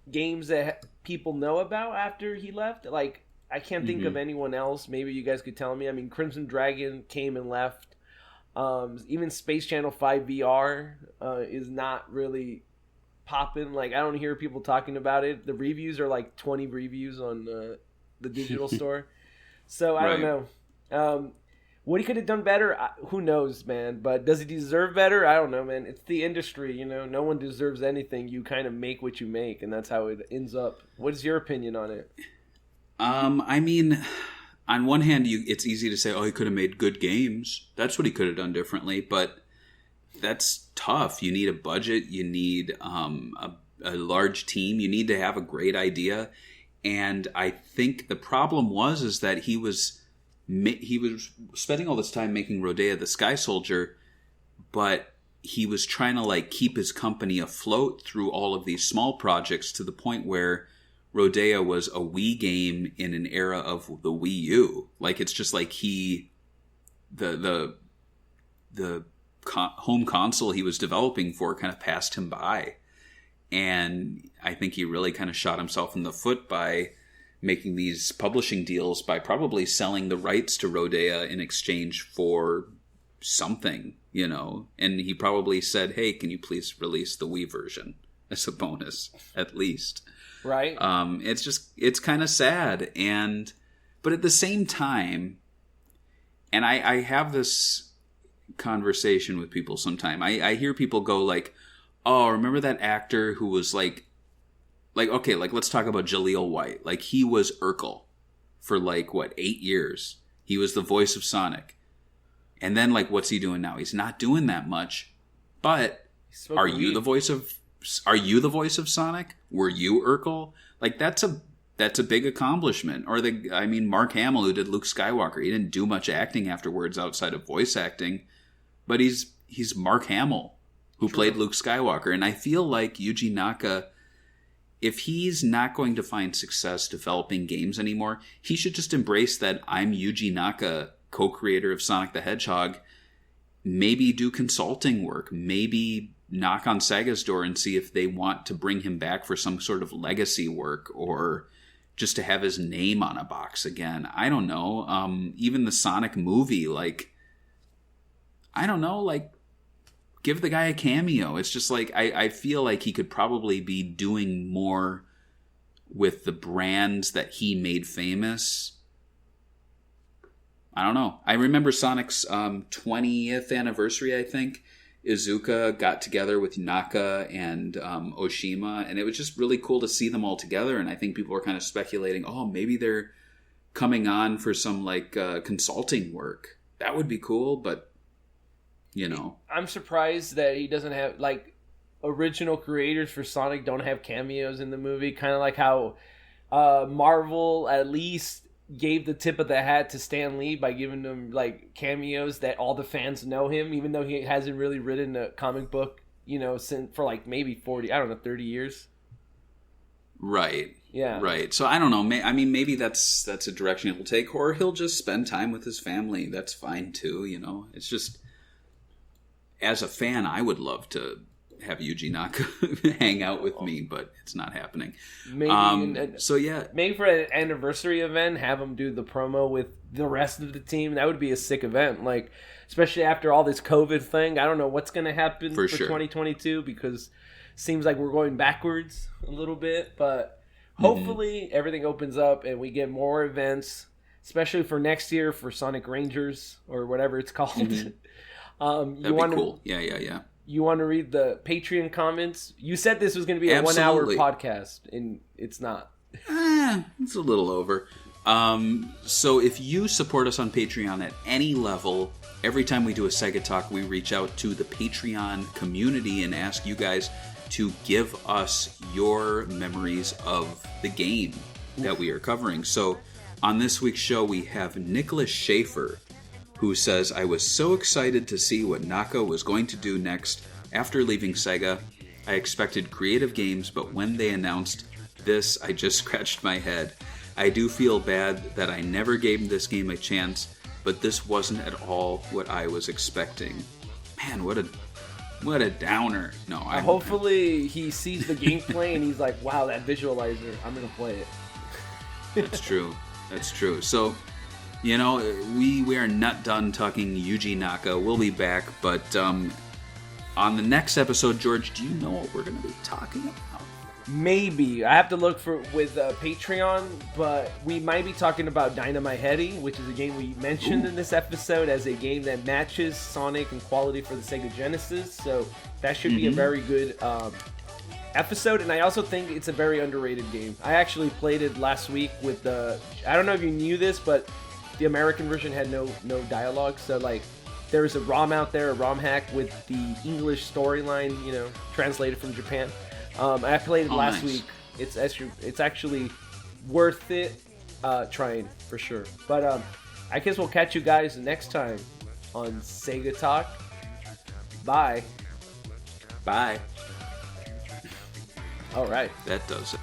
[SPEAKER 3] games that people know about after he left. Like, I can't think of anyone else. Maybe you guys could tell me. I mean, Crimson Dragon came and left. Even Space Channel 5 VR is not really popping. Like, I don't hear people talking about it. The reviews are like 20 reviews on the digital store. So I don't know. What he could have done better, who knows, man. But does he deserve better? I don't know, man. It's the industry, No one deserves anything. You kind of make what you make, and that's how it ends up. What is your opinion on it?
[SPEAKER 1] I mean, on one hand, it's easy to say, oh, he could have made good games. That's what he could have done differently, but that's tough. You need a budget. You need a large team. You need to have a great idea. And I think the problem is that he was spending all this time making Rodea the Sky Soldier, but he was trying to like keep his company afloat through all of these small projects to the point where Rodea was a Wii game in an era of the Wii U. Like, it's just like the home console he was developing for kind of passed him by. And I think he really kind of shot himself in the foot by making these publishing deals by probably selling the rights to Rodea in exchange for something, you know. And he probably said, hey, can you please release the Wii version as a bonus, at least.
[SPEAKER 3] Right.
[SPEAKER 1] It's kind of sad. But at the same time, and I have this conversation with people sometime. I hear people go like, oh, remember that actor who was like, okay, like, let's talk about Jaleel White. Like, he was Urkel for, 8 years. He was the voice of Sonic. And then, what's he doing now? He's not doing that much. But are you the voice of Sonic? Were you Urkel? Like, that's a big accomplishment. Or Mark Hamill, who did Luke Skywalker, he didn't do much acting afterwards outside of voice acting. But he's Mark Hamill, who played Luke Skywalker. And I feel like Yuji Naka, if he's not going to find success developing games anymore, he should just embrace that I'm Yuji Naka, co-creator of Sonic the Hedgehog. Maybe do consulting work. Maybe knock on Sega's door and see if they want to bring him back for some sort of legacy work, or just to have his name on a box again. I don't know. Even the Sonic movie, I don't know, give the guy a cameo. It's just I feel like he could probably be doing more with the brands that he made famous. I don't know. I remember Sonic's 20th anniversary, I think. Iizuka got together with Naka and Oshima, and it was just really cool to see them all together. And I think people were kind of speculating, oh, maybe they're coming on for some consulting work. That would be cool, but you know. I'm
[SPEAKER 3] surprised that he doesn't have, original creators for Sonic don't have cameos in the movie. Kind of like how Marvel at least gave the tip of the hat to Stan Lee by giving him, cameos that all the fans know him, even though he hasn't really written a comic book, since for, maybe 40, 30 years.
[SPEAKER 1] Right.
[SPEAKER 3] Yeah.
[SPEAKER 1] Right. So I don't know. Maybe that's a direction he'll take, or he'll just spend time with his family. That's fine, too, It's just, as a fan, I would love to have Yuji Naka hang out with me, but it's not happening.
[SPEAKER 3] Maybe
[SPEAKER 1] so yeah,
[SPEAKER 3] maybe for an anniversary event, have him do the promo with the rest of the team. That would be a sick event. Especially after all this COVID thing, I don't know what's going to happen for 2022, because it seems like we're going backwards a little bit. But hopefully everything opens up and we get more events, especially for next year for Sonic Rangers or whatever it's called.
[SPEAKER 1] That'd be cool. Yeah.
[SPEAKER 3] You want to read the Patreon comments? You said this was going to be a 1 hour podcast, and it's not.
[SPEAKER 1] It's a little over. So if you support us on Patreon at any level, every time we do a Sega Talk, we reach out to the Patreon community and ask you guys to give us your memories of the game that we are covering. So on this week's show, we have Nicholas Schaefer, who says, I was so excited to see what Naka was going to do next. After leaving Sega, I expected creative games, but when they announced this, I just scratched my head. I do feel bad that I never gave this game a chance, but this wasn't at all what I was expecting. Man, what a downer. No,
[SPEAKER 3] hopefully he sees the gameplay and he's like, wow, that visualizer, I'm going to play it.
[SPEAKER 1] That's true. So, we are not done talking Yuji Naka. We'll be back, but on the next episode, George, do you know what we're going to be talking about?
[SPEAKER 3] Maybe. I have to look with Patreon, but we might be talking about Dynamite Headdy, which is a game we mentioned in this episode as a game that matches Sonic in quality for the Sega Genesis, so that should be a very good episode, and I also think it's a very underrated game. I actually played it last week with I don't know if you knew this, but the American version had no dialogue, so there's a ROM out there, a ROM hack with the English storyline, translated from Japan. I played it last week. It's actually worth it trying for sure. But I guess we'll catch you guys next time on Sega Talk. Bye.
[SPEAKER 1] Bye.
[SPEAKER 3] All right.
[SPEAKER 1] That does it.